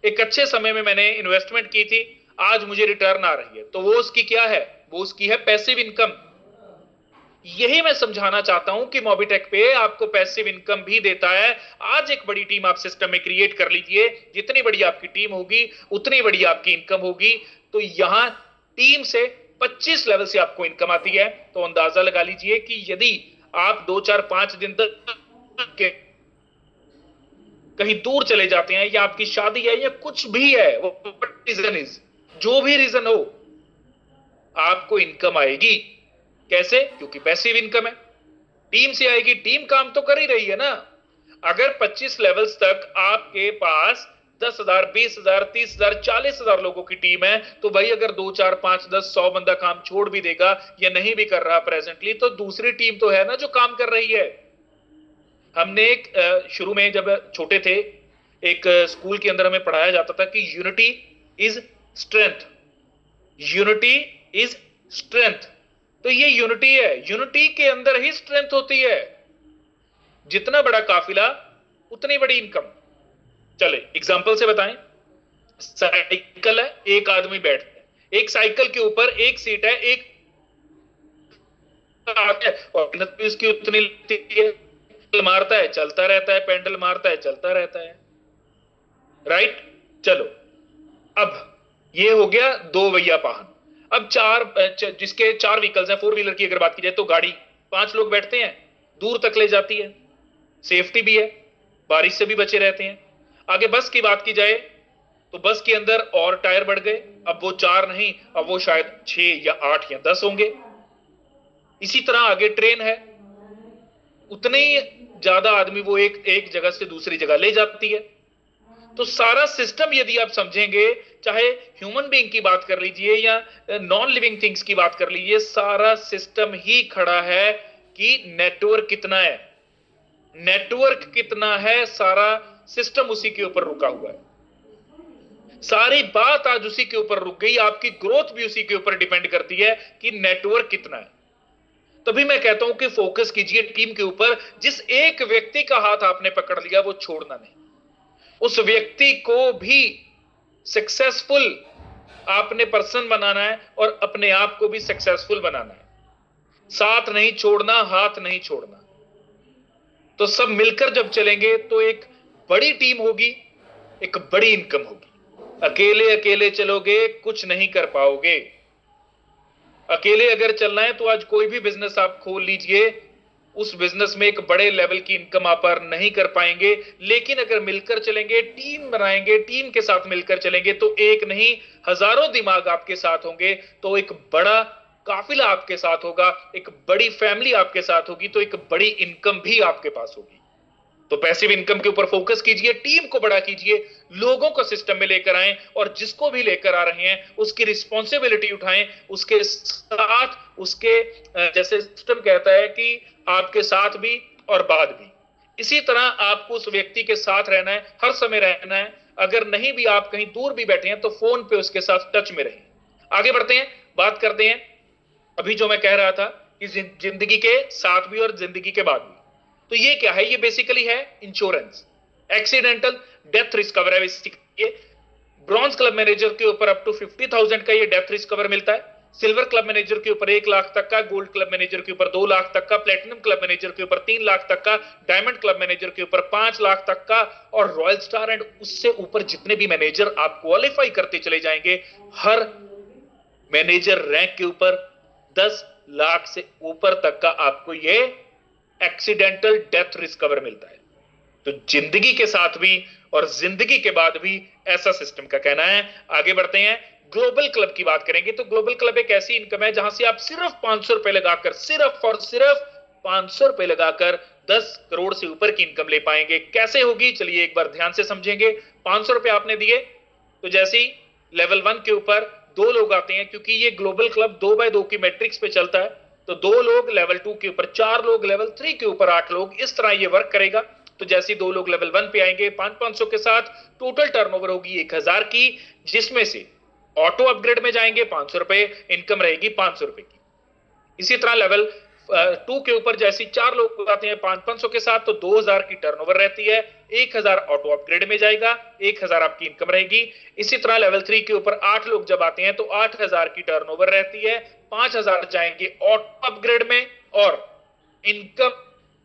एक अच्छे समय में मैंने इन्वेस्टमेंट की थी, आज मुझे रिटर्न आ रही है, तो वो उसकी क्या है? वो उसकी है पैसिव इनकम। यही मैं समझाना चाहता हूं कि मोबिटेक पे आपको पैसिव इनकम भी देता है। आज एक बड़ी टीम आप सिस्टम में क्रिएट कर लीजिए, जितनी बड़ी आपकी टीम होगी उतनी बड़ी आपकी इनकम होगी। तो यहां टीम से 25 लेवल से आपको इनकम आती है। तो अंदाजा लगा लीजिए कि यदि आप 2-4-5 दिन तक कहीं दूर चले जाते हैं, या आपकी शादी है, या कुछ भी है, वो रीजन इज, जो भी रीजन हो, आपको इनकम आएगी। कैसे? क्योंकि पैसिव इनकम है, टीम से आएगी। टीम काम तो कर ही रही है ना। अगर 25 लेवल्स तक आपके पास 10,000, 20,000, 30,000, 40,000 लोगों की टीम है, तो भाई अगर 2, 4, 5, 10, 100 बंदा काम छोड़ भी देगा या नहीं भी कर रहा प्रेजेंटली, तो दूसरी टीम तो है ना जो काम कर रही है। हमने एक शुरू में जब छोटे थे, एक स्कूल के अंदर हमें पढ़ाया जाता था कि unity is strength, unity is strength. तो ये यूनिटी है, यूनिटी के अंदर ही स्ट्रेंथ होती है। जितना बड़ा काफिला उतनी बड़ी इनकम। चले एग्जांपल से बताएं। साइकिल है, एक आदमी बैठता है, एक साइकिल के ऊपर एक सीट है, एक और उसकी उतनी है, मारता है चलता रहता है, पेंडल मारता है चलता रहता है, राइट। चलो, अब ये हो गया 2 पहिया वाहन। अब जिसके 4 व्हीकल्स हैं, 4 व्हीलर की अगर बात की जाए तो गाड़ी 5 लोग बैठते हैं, दूर तक ले जाती है, सेफ्टी भी है, बारिश से भी बचे रहते हैं। आगे बस की बात की जाए तो बस के अंदर और टायर बढ़ गए, अब वो 4 नहीं, अब वो शायद 6 या 8 या 10 होंगे। इसी तरह आगे ट्रेन है, उतने ही ज्यादा आदमी वो एक जगह से दूसरी जगह ले जाती है। तो सारा सिस्टम यदि आप समझेंगे, चाहे ह्यूमन बीइंग की बात कर लीजिए या नॉन लिविंग थिंग्स की बात कर लीजिए, सारा सिस्टम ही खड़ा है कि नेटवर्क कितना है, नेटवर्क कितना है, सारा सिस्टम उसी के ऊपर रुका हुआ है। सारी बात आज उसी के ऊपर रुक गई, आपकी ग्रोथ भी उसी के ऊपर डिपेंड करती है कि नेटवर्क कितना है। तभी मैं कहता हूं कि फोकस कीजिए टीम के ऊपर। जिस एक व्यक्ति का हाथ आपने पकड़ लिया वो छोड़ना नहीं। उस व्यक्ति को भी सक्सेसफुल आपने पर्सन बनाना है और अपने आप को भी सक्सेसफुल बनाना है। साथ नहीं छोड़ना, हाथ नहीं छोड़ना। तो सब मिलकर जब चलेंगे तो एक बड़ी टीम होगी, एक बड़ी इनकम होगी। अकेले अकेले चलोगे कुछ नहीं कर पाओगे। अकेले अगर चलना है तो आज कोई भी बिजनेस आप खोल लीजिए, उस बिजनेस में एक बड़े लेवल की इनकम आप अर्न नहीं कर पाएंगे। लेकिन अगर मिलकर चलेंगे, टीम बनाएंगे, टीम के साथ मिलकर चलेंगे तो एक नहीं हजारों दिमाग आपके साथ होंगे, तो एक बड़ा काफिला आपके साथ होगा, एक बड़ी फैमिली आपके साथ होगी, तो एक बड़ी इनकम भी आपके पास होगी। तो पैसिव इनकम के ऊपर फोकस कीजिए, टीम को बड़ा कीजिए, लोगों को सिस्टम में लेकर आएं और जिसको भी लेकर आ रहे हैं उसकी रिस्पॉन्सिबिलिटी उठाएं, उसके साथ उसके जैसे सिस्टम कहता है कि आपके साथ भी और बाद भी। इसी तरह आपको उस व्यक्ति के साथ रहना है, हर समय रहना है। अगर नहीं भी आप कहीं दूर भी बैठे हैं तो फोन पे उसके साथ टच में रहें। आगे बढ़ते हैं, बात करते हैं अभी जो मैं कह रहा था कि जिंदगी के साथ भी और जिंदगी के बाद भी। तो ये क्या है? ये बेसिकली है insurance, accidental death risk cover है बेसिकली। ब्रॉन्ज क्लब मैनेजर के ऊपर अप टू 50,000 का ये डेथ रिस्क कवर मिलता है। सिल्वर क्लब मैनेजर के ऊपर 1 लाख तक का, गोल्ड क्लब मैनेजर के ऊपर 2 लाख तक का, प्लेटिनम क्लब मैनेजर के ऊपर 3 लाख तक का, डायमंड क्लब मैनेजर के ऊपर 5 लाख तक का, और रॉयल स्टार एंड उससे ऊपर जितने भी मैनेजर आप क्वालिफाई करते चले जाएंगे, हर मैनेजर रैंक के ऊपर 10 लाख से ऊपर तक का आपको ये एक्सीडेंटल डेथ रिस्क कवर मिलता है। तो जिंदगी के साथ भी और जिंदगी के बाद भी ऐसा सिस्टम का कहना है। आगे बढ़ते हैं, ग्लोबल क्लब की बात करेंगे। तो ग्लोबल क्लब एक ऐसी इनकम है जहां से आप सिर्फ 500 रुपए लगाकर, सिर्फ और सिर्फ 500 रुपए लगाकर 10 करोड़ से ऊपर की इनकम ले पाएंगे। कैसे होगी, चलिए एक बार ध्यान से समझेंगे। 500 रुपए आपने दिए तो जैसे ही लेवल 1 के ऊपर 2 लोग आते हैं, क्योंकि ये ग्लोबल क्लब 2x2 की मैट्रिक्स पे चलता है, तो 2 लोग लेवल 2 के ऊपर, 4 लोग लेवल 3 के ऊपर, 8 लोग, इस तरह ये वर्क करेगा। तो जैसे 2 लोग लेवल 1 पे आएंगे 500 के साथ, टोटल टर्नओवर होगी 1000 की, जिसमें से ऑटो अपग्रेड में जाएंगे 500 रुपए, इनकम रहेगी 500 रुपए की। इसी तरह लेवल 2 के ऊपर जैसे 4 लोग आते हैं 500 के साथ, तो 2000 की टर्नओवर रहती है, 1000 ऑटो अपग्रेड में जाएगा, 1000 आपकी इनकम रहेगी। इसी तरह लेवल 3 के ऊपर 8 लोग जब आते हैं तो 8000 की टर्नओवर रहती है, 5000 जाएंगे ऑटो अपग्रेड में और इनकम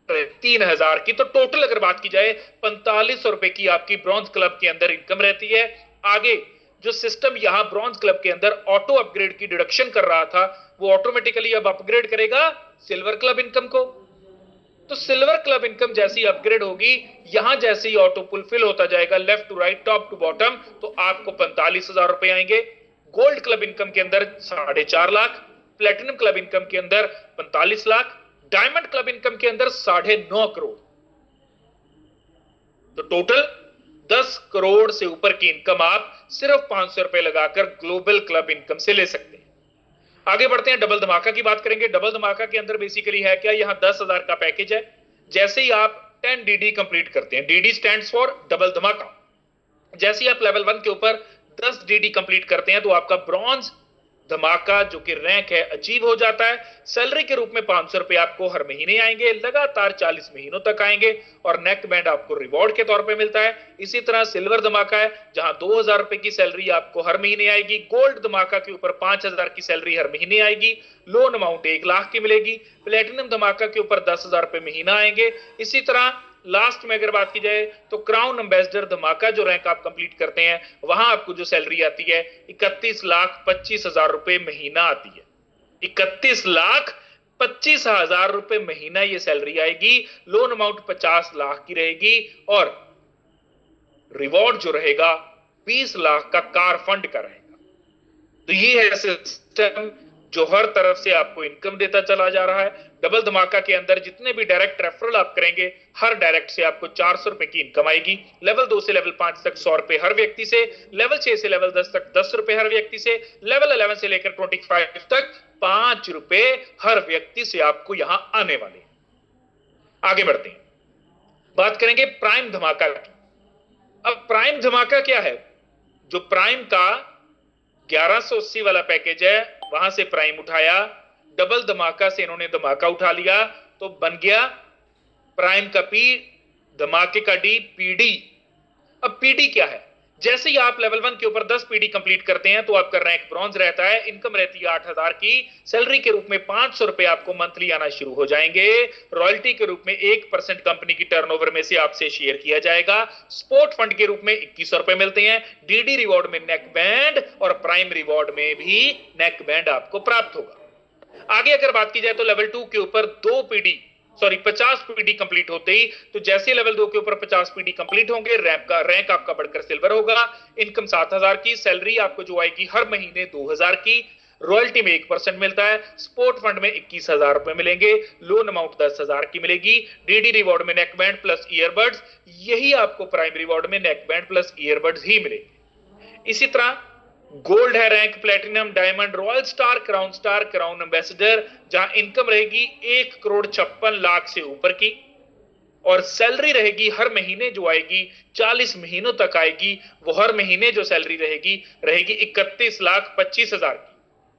3000 की। तो टोटल अगर बात की जाए 4500 रुपए की आपकी ब्रॉन्ज क्लब के अंदर इनकम रहती है। आगे जो सिस्टम यहां ब्रॉन्ज क्लब के अंदर ऑटो अपग्रेड की डिडक्शन कर रहा था, वो ऑटोमेटिकली अब अपग्रेड करेगा सिल्वर क्लब इनकम को। तो सिल्वर क्लब इनकम जैसी अपग्रेड होगी, यहां जैसे ही ऑटो फुलफिल होता जाएगा left to right, top to bottom, तो आपको 45,000 रुपए आएंगे। गोल्ड क्लब इनकम के अंदर 4.5 लाख, प्लेटिनम क्लब इनकम के अंदर 45 लाख, डायमंड क्लब इनकम के अंदर 9.5 करोड़। तो टोटल 10 करोड़ से ऊपर की इनकम आप सिर्फ 500 रुपए लगाकर ग्लोबल क्लब इनकम से ले सकते हैं। आगे बढ़ते हैं, डबल धमाका की बात करेंगे। डबल धमाका के अंदर बेसिकली है क्या, यहां 10,000 का पैकेज है। जैसे ही आप 10 डीडी कंप्लीट करते हैं, डीडी स्टैंड्स फॉर डबल धमाका, जैसे ही आप लेवल 1 के ऊपर 10 डीडी कंप्लीट करते हैं तो आपका ब्रॉन्ज धमाका जो कि रैंक है अचीव हो जाता है। सैलरी के रूप में 500 रुपए आपको हर महीने आएंगे, लगातार 40 महीनों तक आएंगे, और नेक बैंड आपको रिवॉर्ड के तौर पे मिलता है। इसी तरह सिल्वर धमाका है जहां 2000 रुपए की सैलरी आपको हर महीने आएगी। गोल्ड धमाका के ऊपर 5000 की सैलरी हर महीने आएगी, लोन अमाउंट 1 लाख की मिलेगी। प्लेटिनम धमाका के ऊपर 10,000 रुपए महीना आएंगे। इसी तरह लास्ट में अगर बात की जाए तो क्राउन एम्बेसडर धमाका जो रैंक आप कंप्लीट करते हैं, वहां आपको जो सैलरी आती है 31,25,000 रुपए महीना आती है। 31,25,000 रुपए महीना ये सैलरी आएगी। लोन अमाउंट 50 लाख की रहेगी और रिवॉर्ड जो रहेगा 20 लाख का कार फंड का रहेगा। तो ये है सिस्टम जो हर तरफ से आपको इनकम देता चला जा रहा है। डबल धमाका के अंदर जितने भी डायरेक्ट रेफरल आप करेंगे, हर डायरेक्ट से आपको 400 रुपए की इनकम आएगी। लेवल 2 से लेवल 5 तक 100 रुपए हर व्यक्ति से, लेवल 6 से लेवल 10 तक 10 रुपए हर व्यक्ति से, लेवल 11 से लेकर 25 तक 5 रुपए हर व्यक्ति से आपको यहां आने वाले। आगे बढ़ते हैं, बात करेंगे प्राइम धमाका की। अब प्राइम धमाका क्या है? जो प्राइम का 1180 वाला पैकेज है, वहां से प्राइम उठाया, डबल धमाका से इन्होंने धमाका उठा लिया, तो बन गया प्राइम का पी, धमाके का डी, पीडी। अब पीडी क्या है? जैसे ही आप लेवल 1 के ऊपर 10 पीडी कंप्लीट करते हैं तो आपका रैंक ब्रॉन्ज रहता है, इनकम रहती है 8,000 की, सैलरी के रूप में 500 रुपए आपको मंथली आना शुरू हो जाएंगे, रॉयल्टी के रूप में 1% कंपनी की टर्नओवर में से आपसे शेयर किया जाएगा, स्पोर्ट फंड के रूप में 2100 रुपए मिलते हैं, डीडी रिवॉर्ड में नेक बैंड और प्राइम रिवॉर्ड में भी नेक बैंड आपको प्राप्त होगा। आगे अगर बात की जाए तो लेवल 2 के ऊपर 50 पीडी कंप्लीट होते ही, तो जैसे लेवल 2 के ऊपर 50 पीडी कंप्लीट होंगे, रैंक आपका बढ़कर सिल्वर होगा, इनकम 7,000 की, सैलरी आपको जो आएगी हर महीने 2,000 की, रॉयल्टी में 1% मिलता है, स्पोर्ट फंड में 21,000 रुपए मिलेंगे, लोन अमाउंट 10,000 की मिलेगी, डीडी रिवॉर्ड में नेक बैंड प्लस ईयरबड्स, यही आपको प्राइम रिवॉर्ड में नेक बैंड प्लस ईयरबड्स ही मिलेंगे। इसी तरह गोल्ड है rank, platinum, diamond, royal star, crown ambassador, जहां इनकम रहेगी 1,56,00,000 से ऊपर की और सैलरी रहेगी हर महीने जो आएगी 40 महीनों तक आएगी, वो हर महीने जो सैलरी रहेगी 31,25,000 की,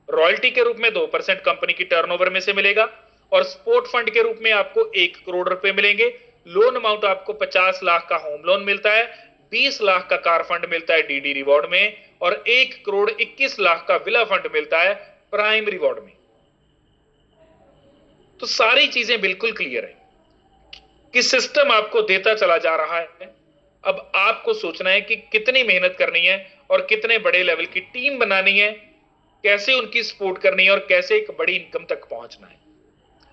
रॉयल्टी के रूप में 2% कंपनी की टर्नओवर में से मिलेगा और स्पोर्ट फंड के रूप में आपको 1 करोड़ रुपए मिलेंगे, लोन अमाउंट आपको 50 लाख का होम लोन मिलता है, 20 लाख का कार फंड मिलता है डीडी रिवॉर्ड में और 1,21,00,000 का विला फंड मिलता है प्राइम रिवॉर्ड में। तो सारी चीजें बिल्कुल क्लियर है कि सिस्टम आपको देता चला जा रहा है। अब आपको सोचना है कि कितनी मेहनत करनी है और कितने बड़े लेवल की टीम बनानी है, कैसे उनकी सपोर्ट करनी है और कैसे एक बड़ी इनकम तक पहुंचना है।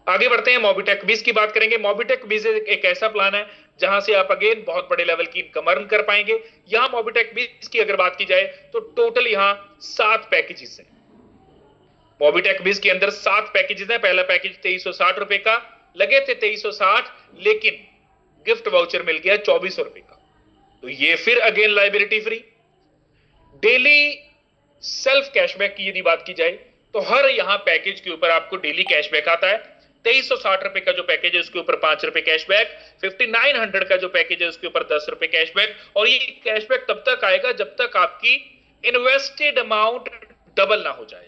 आगे बढ़ते हैं, मोबिटेक बीज की बात करेंगे। मोबिटेक बीज एक ऐसा प्लान है जहां से आप अगेन बहुत बड़े लेवल की इनकम अर्न कर पाएंगे। यहां मोबिटेक बीज की अगर बात की जाए तो टोटल यहां 7 पैकेजेस हैं। मोबिटेक बीज के अंदर 7 पैकेजेस हैं। पहला पैकेज 2360 रुपए का, लगे थे 2360, लेकिन गिफ्ट वाउचर मिल गया 2400 रुपए का, तो ये फिर again liability free. Daily self cashback की यदि बात की जाए तो हर यहां पैकेज के ऊपर आपको डेली कैशबैक आता है। 2360 रुपए का जो पैकेज है उसके ऊपर 5 रुपए कैशबैक, 5900 का जो पैकेज है उसके ऊपर 10 रुपए कैशबैक, और ये कैशबैक तब तक आएगा जब तक आपकी इन्वेस्टेड अमाउंट डबल ना हो जाए।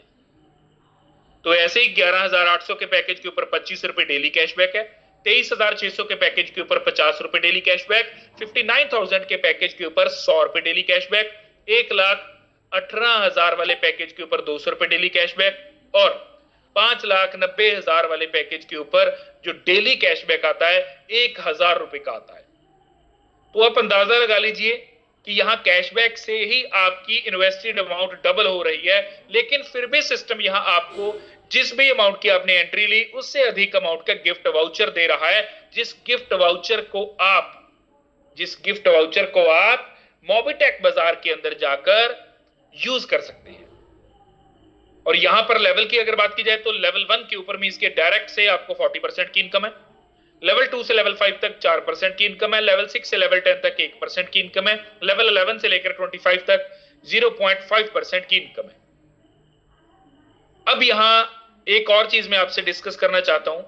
तो ऐसे ही 11,800 के पैकेज के ऊपर 25 रुपए डेली कैशबैक है, 23,600 के पैकेज के ऊपर 50 रुपए डेली कैशबैक, 59,000 के पैकेज के ऊपर 100 रुपए डेली कैशबैक, 1,18,000 वाले पैकेज के ऊपर 200 रुपए डेली कैशबैक और 5,90,000 वाले पैकेज के ऊपर जो डेली कैशबैक आता है 1,000 रुपए का आता है। तो आप अंदाजा लगा लीजिए कि यहां कैशबैक से ही आपकी इन्वेस्टेड अमाउंट डबल हो रही है, लेकिन फिर भी सिस्टम यहां आपको जिस भी अमाउंट की आपने एंट्री ली उससे अधिक अमाउंट का गिफ्ट वाउचर दे रहा है, जिस गिफ्ट वाउचर को आप मोबिटेक बाजार के अंदर जाकर यूज कर सकते हैं। और यहां पर लेवल की अगर बात की जाए तो लेवल 1 के ऊपर मींस के डायरेक्ट से आपको 40% की इनकम है, लेवल 2 से लेवल 5 तक 4% की इनकम है, लेवल 6 से लेवल 10 तक 1% की इनकम है, लेवल 11 से लेकर 25 तक 0.5% की इनकम है। अब यहां एक और चीज मैं आपसे डिस्कस करना चाहता हूं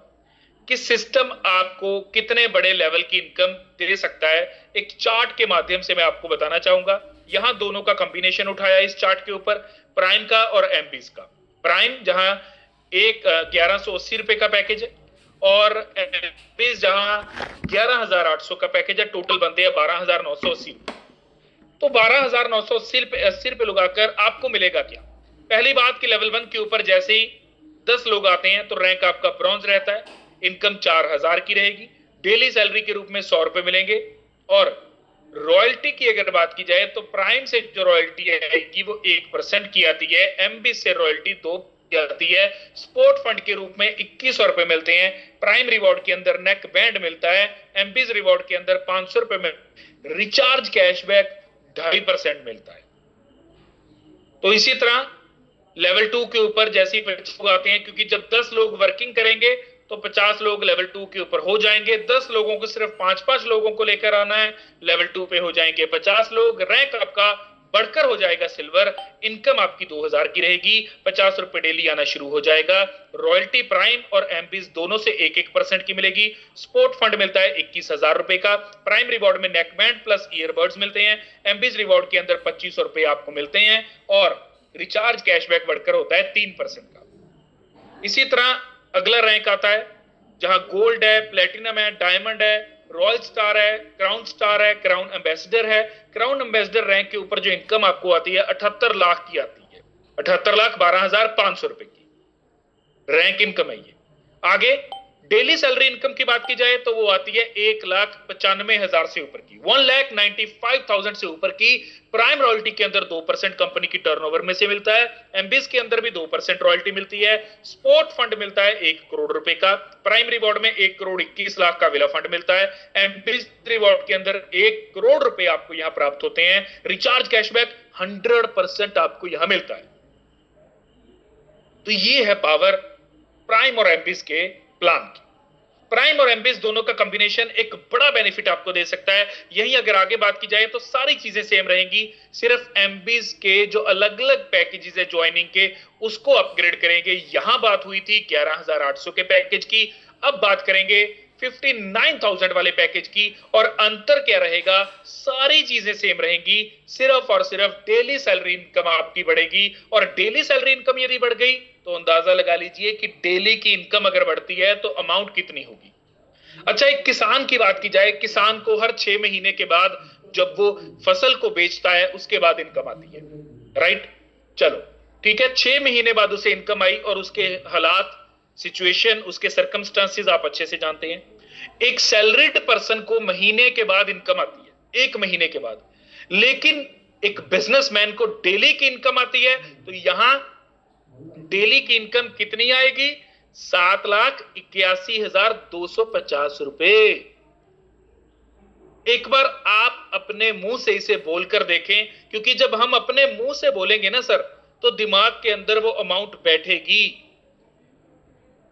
कि सिस्टम आपको कितने बड़े लेवल की इनकम दे सकता है, एक चार्ट के माध्यम से मैं आपको बताना चाहूंगा। यहां दोनों का कॉम्बिनेशन उठाया इस चार्ट के ऊपर, प्राइम का और एमबीज का। प्राइम जहां 1180 रुपए का पैकेज है और एमबीज जहां 11,800 का पैकेज है, टोटल बनते हैं 12,980। तो 12,980 रुपए लगाकर आपको मिलेगा क्या? पहली बात कि लेवल 1 के ऊपर जैसे ही 10 लोग आते हैं तो रैंक आपका ब्रॉन्ज रहता है, इनकम 4,000 की रहेगी, डेली सैलरी के रूप में 100 रुपए मिलेंगे और रॉयल्टी की अगर बात की जाए तो प्राइम से जो रॉयल्टी आएगी वो 1% की आती है, एमबी से रॉयल्टी 2 की आती है, स्पोर्ट फंड के रूप में 2100 रुपए मिलते हैं, प्राइम रिवॉर्ड के अंदर नेक बैंड मिलता है, एमबीज रिवॉर्ड के अंदर 500 रुपए में रिचार्ज कैशबैक 2.5% मिलता है। तो इसी तरह लेवल 2 के ऊपर जैसे ही 50 लोग आते हैं, क्योंकि जब 10 लोग वर्किंग करेंगे तो 50 लोग लेवल 2 के ऊपर हो जाएंगे, 10 लोगों को सिर्फ 5-5 लोगों को लेकर आना है, लेवल 2 पे हो जाएंगे 50 लोग, रैंक आपका बढ़कर हो जाएगा सिल्वर, इनकम आपकी 2,000 की रहेगी, 50 रुपए डेली आना शुरू हो जाएगा, रॉयल्टी प्राइम और एमबीज दोनों से 1-1% की मिलेगी, स्पोर्ट फंड मिलता है 21,000 रुपए का, प्राइम रिवॉर्ड में नेक बैंड प्लस ईयरबड्स मिलते हैं, एमबीज रिवॉर्ड के अंदर 2500 रुपए आपको मिलते हैं और रिचार्ज कैशबैक बढ़कर होता है 3% का। इसी तरह अगला रैंक आता है जहां गोल्ड है, प्लेटिनम है, डायमंड है रॉयल स्टार है, क्राउन स्टार है, क्राउन एम्बेसडर है। क्राउन एम्बेसडर रैंक के ऊपर जो इनकम आपको आती है 78 लाख की आती है, 78,12,500 रुपए की रैंक इनकम है ये। आगे डेली सैलरी इनकम की बात की जाए तो वो आती है 1,95,000 से ऊपर की, 1,95,000 से ऊपर की। प्राइम रॉयल्टी के अंदर 2% कंपनी की टर्नओवर में से मिलता है, एमबीज के अंदर भी 2% रॉयल्टी मिलती है। स्पोर्ट फंड मिलता है 1 करोड़ रुपए का, प्राइम रिवॉर्ड में 1,21,00,000 का विला फंड मिलता है। एमबीज रिवॉर्ड के अंदर 1 करोड़ रुपए आपको यहां प्राप्त होते हैं। रिचार्ज कैशबैक 100% आपको यहां मिलता है। तो ये है पावर प्राइम और एमबीज के प्लान की। प्राइम और एमबीज दोनों का कॉम्बिनेशन एक बड़ा बेनिफिट आपको दे सकता है। यही अगर आगे बात की जाए तो सारी चीजें सेम रहेंगी, सिर्फ एमबीज के जो अलग अलग पैकेजेस है ज्वाइनिंग के उसको अपग्रेड करेंगे। यहां बात हुई थी 11,800 के पैकेज की, अब बात करेंगे 59,000 वाले पैकेज की। और अंतर क्या रहेगा? सारी चीजें सेम रहेंगी, सिर्फ और सिर्फ डेली सैलरी इनकम आपकी बढ़ेगी। और डेली सैलरी इनकम यदि बढ़ गई तो अंदाजा लगा लीजिए कि डेली की इनकम अगर बढ़ती है तो अमाउंट कितनी होगी। अच्छा, एक किसान की बात की जाए, किसान को हर 6 महीने के बाद जब वो फसल को बेचता है उसके बाद इनकम आती है, राइट? चलो ठीक है, 6 महीने बाद उसे इनकम आई और उसके हालात, सिचुएशन, उसके सर्कमस्टांसेस आप अच्छे से जानते हैं। एक सैलरीड पर्सन को महीने के बाद इनकम आती है, 1 महीने के बाद, लेकिन एक बिजनेसमैन को डेली की इनकम आती है। तो यहां डेली की इनकम कितनी आएगी? 7,81,250 रुपए। एक बार आप अपने मुंह से इसे बोलकर देखें, क्योंकि जब हम अपने मुंह से बोलेंगे ना सर, तो दिमाग के अंदर वो अमाउंट बैठेगी,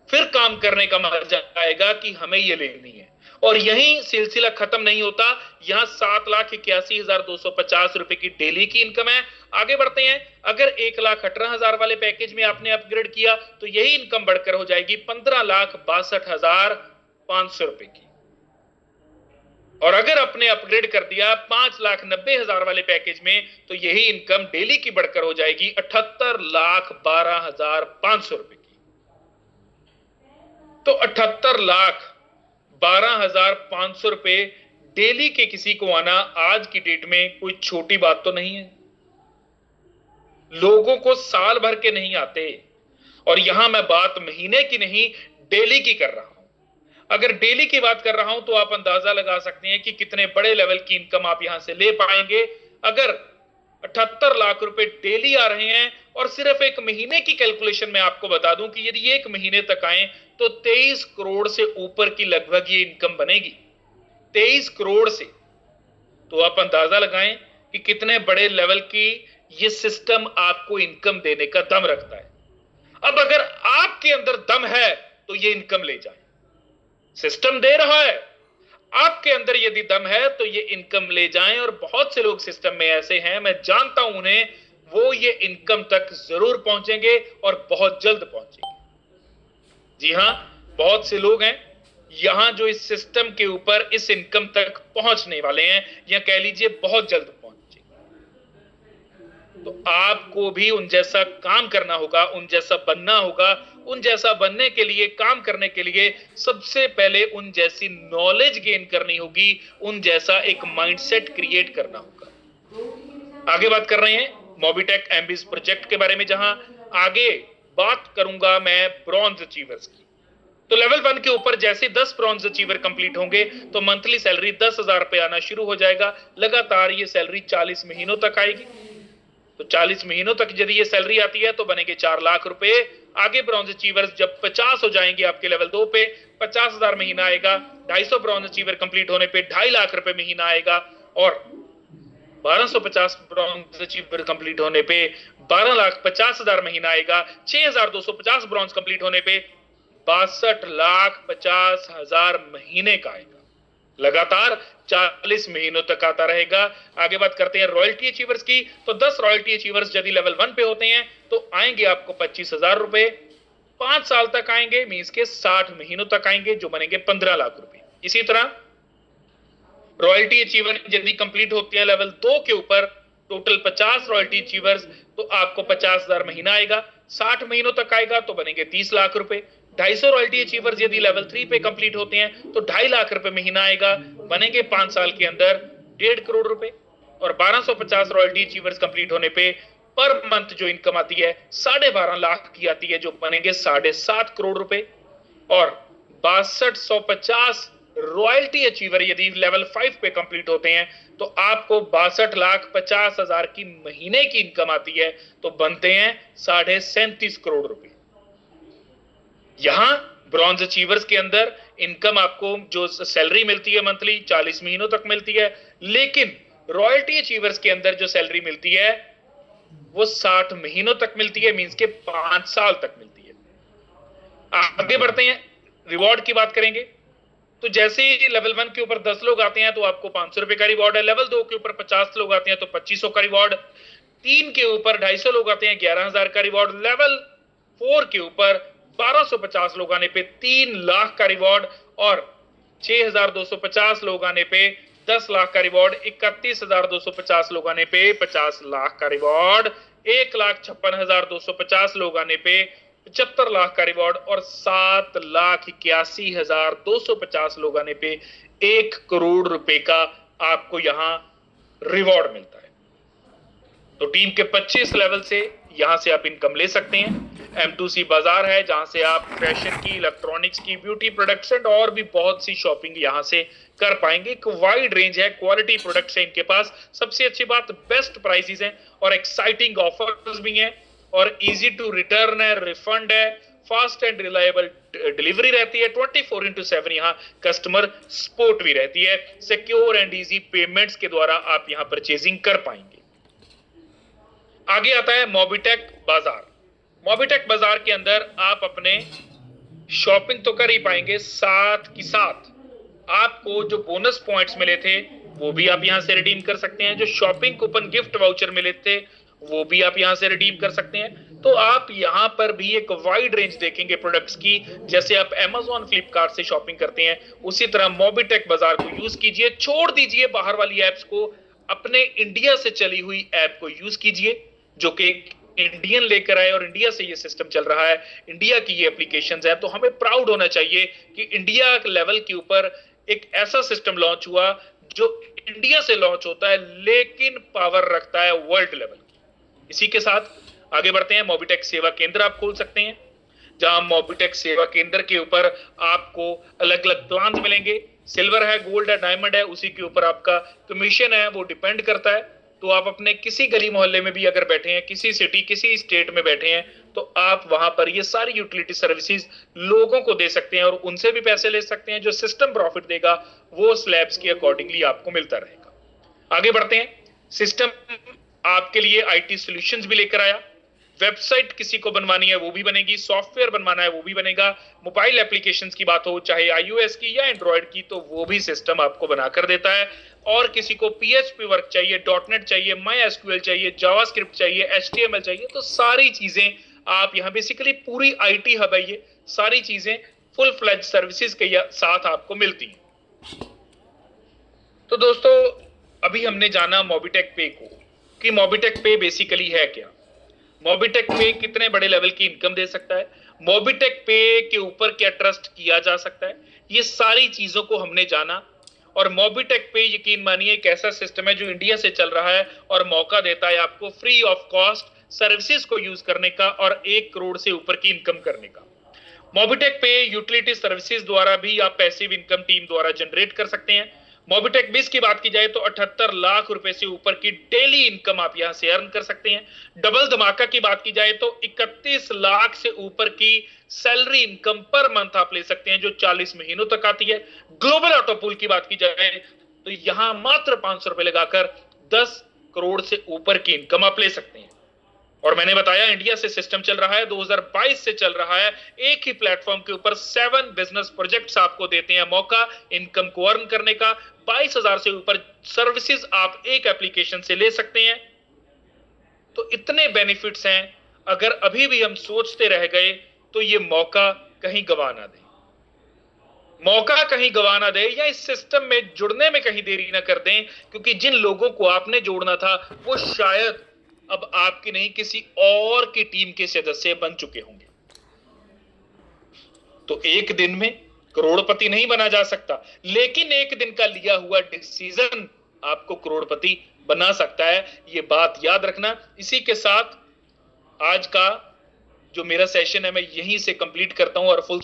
फिर काम करने का मजा आएगा कि हमें ये लेनी है। और यही सिलसिला खत्म नहीं होता, यहां 7,81,250 रुपए की डेली की इनकम है। आगे बढ़ते हैं, अगर 1,18,000 वाले पैकेज में आपने अपग्रेड किया तो यही इनकम बढ़कर हो जाएगी 15,62,500 रुपए की। और अगर आपने अपग्रेड कर दिया 5,90,000 वाले पैकेज में तो यही इनकम डेली की बढ़कर हो जाएगी 78,12,500 रुपए की। तो 78,12,500 रुपए डेली के किसी को आना आज की डेट में कोई छोटी बात तो नहीं है। लोगों को साल भर के नहीं आते, और यहां मैं बात महीने की नहीं डेली की कर रहा हूं। अगर डेली की बात कर रहा हूं तो आप अंदाजा लगा सकते हैं कि कितने बड़े लेवल की इनकम आप यहां से ले पाएंगे। अगर 78 लाख रुपए डेली आ रहे हैं, और सिर्फ एक महीने की कैलकुलेशन में आपको बता दूं कि यदि एक महीने तक आए तो 23 करोड़ से ऊपर की लगभग ये इनकम बनेगी, 23 करोड़ से। तो आप अंदाजा लगाएं कि कितने बड़े लेवल की ये सिस्टम आपको इनकम देने का दम रखता है। अब अगर आपके अंदर दम है तो ये इनकम ले जाए, सिस्टम दे रहा है, आपके अंदर यदि दम है तो ये इनकम ले जाएं। और बहुत से लोग सिस्टम में ऐसे हैं, मैं जानता हूं उन्हें, वो ये इनकम तक जरूर पहुंचेंगे और बहुत जल्द पहुंचेंगे। जी हां, बहुत से लोग हैं यहां जो इस सिस्टम के ऊपर इस इनकम तक पहुंचने वाले हैं, या कह लीजिए बहुत जल्द पहुंचेंगे। तो आपको भी उन जैसा काम करना होगा, उन जैसा बनना होगा। उन जैसा बनने के लिए, काम करने के लिए सबसे पहले उन जैसी नॉलेज गेन करनी होगी, उन जैसा एक माइंडसेट क्रिएट करना होगा। आगे बात कर रहे हैं मोबिटेक एमबीज प्रोजेक्ट के बारे में, जहां आगे बात करूंगा मैं ब्रॉन्ज अचीवर्स की। तो लेवल 1 के ऊपर जैसे 10 ब्रॉन्ज अचीवर कंप्लीट होंगे तो मंथली सैलरी 10,000 रुपए आना शुरू हो जाएगा। लगातार ये सैलरी 40 महीनों तक आएगी। तो 40 महीनों तक यदि ये सैलरी आती है तो बनेंगे 4 लाख रुपए। आगे ब्रॉन्ज अचीवर्स जब 50 हो जाएंगे आपके लेवल 2 पे, 50,000 महीना आएगा। 250 ब्रॉन्ज अचीवर कंप्लीट होने पे 2.5 लाख रुपए महीना आएगा। और 1250 ब्रॉन्ज अचीवर कंप्लीट होने पे 12,50,000 महीना आएगा। 6,250 ब्रॉन्ज कंप्लीट होने पे 62,50,000 महीने का आएगा। लगातार 40 महीनों तक आता रहेगा। आगे बात करते हैं रॉयल्टी अचीवर्स की। तो 10 रॉयल्टी अचीवर्स यदि लेवल 1 पे होते हैं तो आएंगे आपको 25,000 रुपए। 5 साल तक आएंगे, मींस के 60 महीनों तक आएंगे, जो बनेंगे 15 लाख रुपए। इसी तरह रॉयल्टी अचीवर यदि कंप्लीट होते हैं लेवल 2 के ऊपर, टोटल 50 रॉयल्टी अचीवर्स, तो आपको 50,000 महीना आएगा। 60 महीनों तक आएगा तो बनेंगे 30 लाख रुपए। 250 रॉयल्टी अचीवर्स यदि लेवल 3 पे कंप्लीट होते हैं तो 2.5 लाख रुपए महीना आएगा, बनेंगे 5 साल के अंदर 1.5 करोड़ रुपए। और 1250 रॉयल्टी अचीवर्स कंप्लीट होने पे पर मंथ जो इनकम आती है 12.5 लाख की आती है, जो बनेंगे 7.5 करोड़ रुपए। और 6250 रॉयल्टी अचीवर यदि लेवल 5 पे कंप्लीट होते हैं तो आपको 62,50,000 की महीने की इनकम आती है, तो बनते हैं 37.5 करोड़ रुपए। यहां ब्रॉन्ज अचीवर्स के अंदर इनकम आपको जो सैलरी मिलती है मंथली 40 महीनों तक मिलती है, लेकिन रॉयल्टी अचीवर्स के अंदर जो सैलरी मिलती है वो 60 महीनों तक मिलती है, मींस के 5 साल तक मिलती है। आगे बढ़ते हैं, रिवॉर्ड की बात करेंगे। तो जैसे ही लेवल 1 के ऊपर 10 लोग आते हैं तो आपको 500 रुपए का रिवॉर्ड है, लेवल 2 के ऊपर 50 लोग आते हैं तो 2500 का रिवॉर्ड, 3 के ऊपर 250 लोग आते हैं 11,000 का रिवॉर्ड, लेवल 4 के ऊपर 1250 लोग आने पे 3 लाख का रिवॉर्ड, और 6,250 लोग आने पे 10 लाख का रिवॉर्ड, 31,250 लोग आने पे 50 लाख का रिवॉर्ड, 1,56,250 लोग आने पे 75 लाख का रिवॉर्ड, और 7,81,250 लोग आने पे 1 करोड़ रुपए का आपको यहां रिवॉर्ड मिलता है। तो टीम के 25 लेवल से यहां से आप इनकम ले सकते हैं। M2C बाजार है जहां से आप फैशन की, इलेक्ट्रॉनिक्स की, ब्यूटी प्रोडक्ट्स एंड और भी बहुत सी शॉपिंग यहां से कर पाएंगे। एक वाइड रेंज है, क्वालिटी प्रोडक्ट्स है इनके पास। सबसे अच्छी बात बेस्ट प्राइसेस हैं और एक्साइटिंग ऑफर्स भी हैं, और इजी टू रिटर्न है, रिफंड है, फास्ट एंड रिलायबल डिलीवरी रहती है, 24/7 यहाँ कस्टमर सपोर्ट भी रहती है, सिक्योर एंड इजी पेमेंट्स के द्वारा आप यहाँ परचेजिंग कर पाएंगे। आगे आता है मोबिटेक बाजार। मोबिटेक बाजार के अंदर आप अपने शॉपिंग तो कर ही पाएंगे, साथ ही साथ आपको जो बोनस पॉइंट्स मिले थे वो भी आप यहां से रिडीम कर सकते हैं, जो शॉपिंग कूपन गिफ्ट वाउचर मिले थे वो भी आप यहां से रिडीम कर सकते हैं। तो आप यहां पर भी एक वाइड रेंज देखेंगे प्रोडक्ट्स की, जैसे आप Amazon फ्लिपकार्ट से शॉपिंग करते हैं उसी तरह मोबिटेक बाजार को यूज कीजिए। छोड़ दीजिए बाहर वाली एप्स को, अपने इंडिया से चली हुई ऐप को यूज कीजिए, जो कि इंडियन लेकर आए और इंडिया से ये सिस्टम चल रहा है, इंडिया की ये एप्लीकेशंस है। तो हमें प्राउड होना चाहिए कि इंडिया लेवल के ऊपर एक ऐसा सिस्टम लॉन्च हुआ जो इंडिया से लॉन्च होता है लेकिन पावर रखता है वर्ल्ड लेवल की। इसी के साथ आगे बढ़ते हैं। मोबिटेक सेवा केंद्र आप खोल सकते हैं, जहां मोबिटेक सेवा केंद्र के ऊपर आपको अलग अलग प्लान मिलेंगे। सिल्वर है, गोल्ड है, डायमंड है, उसी के ऊपर आपका कमीशन है वो डिपेंड करता है। तो आप अपने किसी गली मोहल्ले में भी अगर बैठे हैं, किसी सिटी, किसी स्टेट में बैठे हैं, तो आप वहां पर ये सारी यूटिलिटी सर्विसेज लोगों को दे सकते हैं और उनसे भी पैसे ले सकते हैं। जो सिस्टम प्रॉफिट देगा वो स्लैब्स के अकॉर्डिंगली आपको मिलता रहेगा। आगे बढ़ते हैं। सिस्टम आपके लिए आईटी सॉल्यूशंस भी लेकर आया। वेबसाइट किसी को बनवानी है वो भी बनेगी, सॉफ्टवेयर बनवाना है वो भी बनेगा, मोबाइल एप्लीकेशंस की बात हो चाहे iOS की या एंड्रॉइड की, तो वो भी सिस्टम आपको बनाकर देता है। और किसी को PHP वर्क चाहिए, .NET चाहिए, MySQL चाहिए, जावास्क्रिप्ट चाहिए, HTML चाहिए, तो सारी चीजें आप यहाँ बेसिकली पूरी IT हब है, ये सारी चीजें फुल फ्लेज सर्विसेज के साथ आपको मिलती हैं। तो दोस्तों अभी हमने जाना मोबिटेक पे को कि मोबिटेक पे बेसिकली है क्या, मोबिटेक पे कितने बड़े लेवल की इनकम दे सकता है, मोबिटेक पे के ऊपर क्या ट्रस्ट किया जा सकता है, ये सारी चीजों को हमने जाना। और मोबिटेक पे यकीन मानिए एक ऐसा सिस्टम है जो इंडिया से चल रहा है और मौका देता है आपको फ्री ऑफ कॉस्ट सर्विसेज को यूज करने का और 1 करोड़ से ऊपर की इनकम करने का। मोबिटेक पे यूटिलिटी सर्विसेज द्वारा भी आप पैसिव इनकम टीम द्वारा जनरेट कर सकते हैं। मोबिटेक बिज की बात की जाए तो 78 लाख रुपए से ऊपर की डेली इनकम आप यहां से अर्न कर सकते हैं। डबल धमाका की बात की जाए तो 31 लाख से ऊपर की सैलरी इनकम पर मंथ आप ले सकते हैं, जो 40 महीनों तक आती है। ग्लोबल ऑटो पूल की बात की जाए तो यहां मात्र 500 रुपए लगाकर 10 करोड़ से ऊपर की इनकम आप ले सकते हैं। और मैंने बताया इंडिया से सिस्टम चल रहा है, 2022 से चल रहा है। एक ही प्लेटफॉर्म के ऊपर 7 बिजनेस प्रोजेक्ट्स आपको देते हैं मौका इनकम को अर्न करने का। 22,000 से ऊपर सर्विसेज आप एक एप्लीकेशन से ले सकते हैं। तो इतने बेनिफिट्स हैं, अगर अभी भी हम सोचते रह गए तो ये मौका कहीं गवा ना दे, मौका कहीं गवा ना दे, या इस सिस्टम में जुड़ने में कहीं देरी ना कर दें, क्योंकि जिन लोगों को आपने जोड़ना था वो शायद अब आपकी नहीं किसी और की टीम के सदस्य बन चुके होंगे। तो एक दिन में करोड़पति नहीं बना जा सकता, लेकिन एक दिन का लिया हुआ डिसीजन आपको करोड़पति बना सकता है। ये बात याद रखना। इसी के साथ आज का जो मेरा सेशन है मैं यहीं से कंप्लीट करता हूं और फुल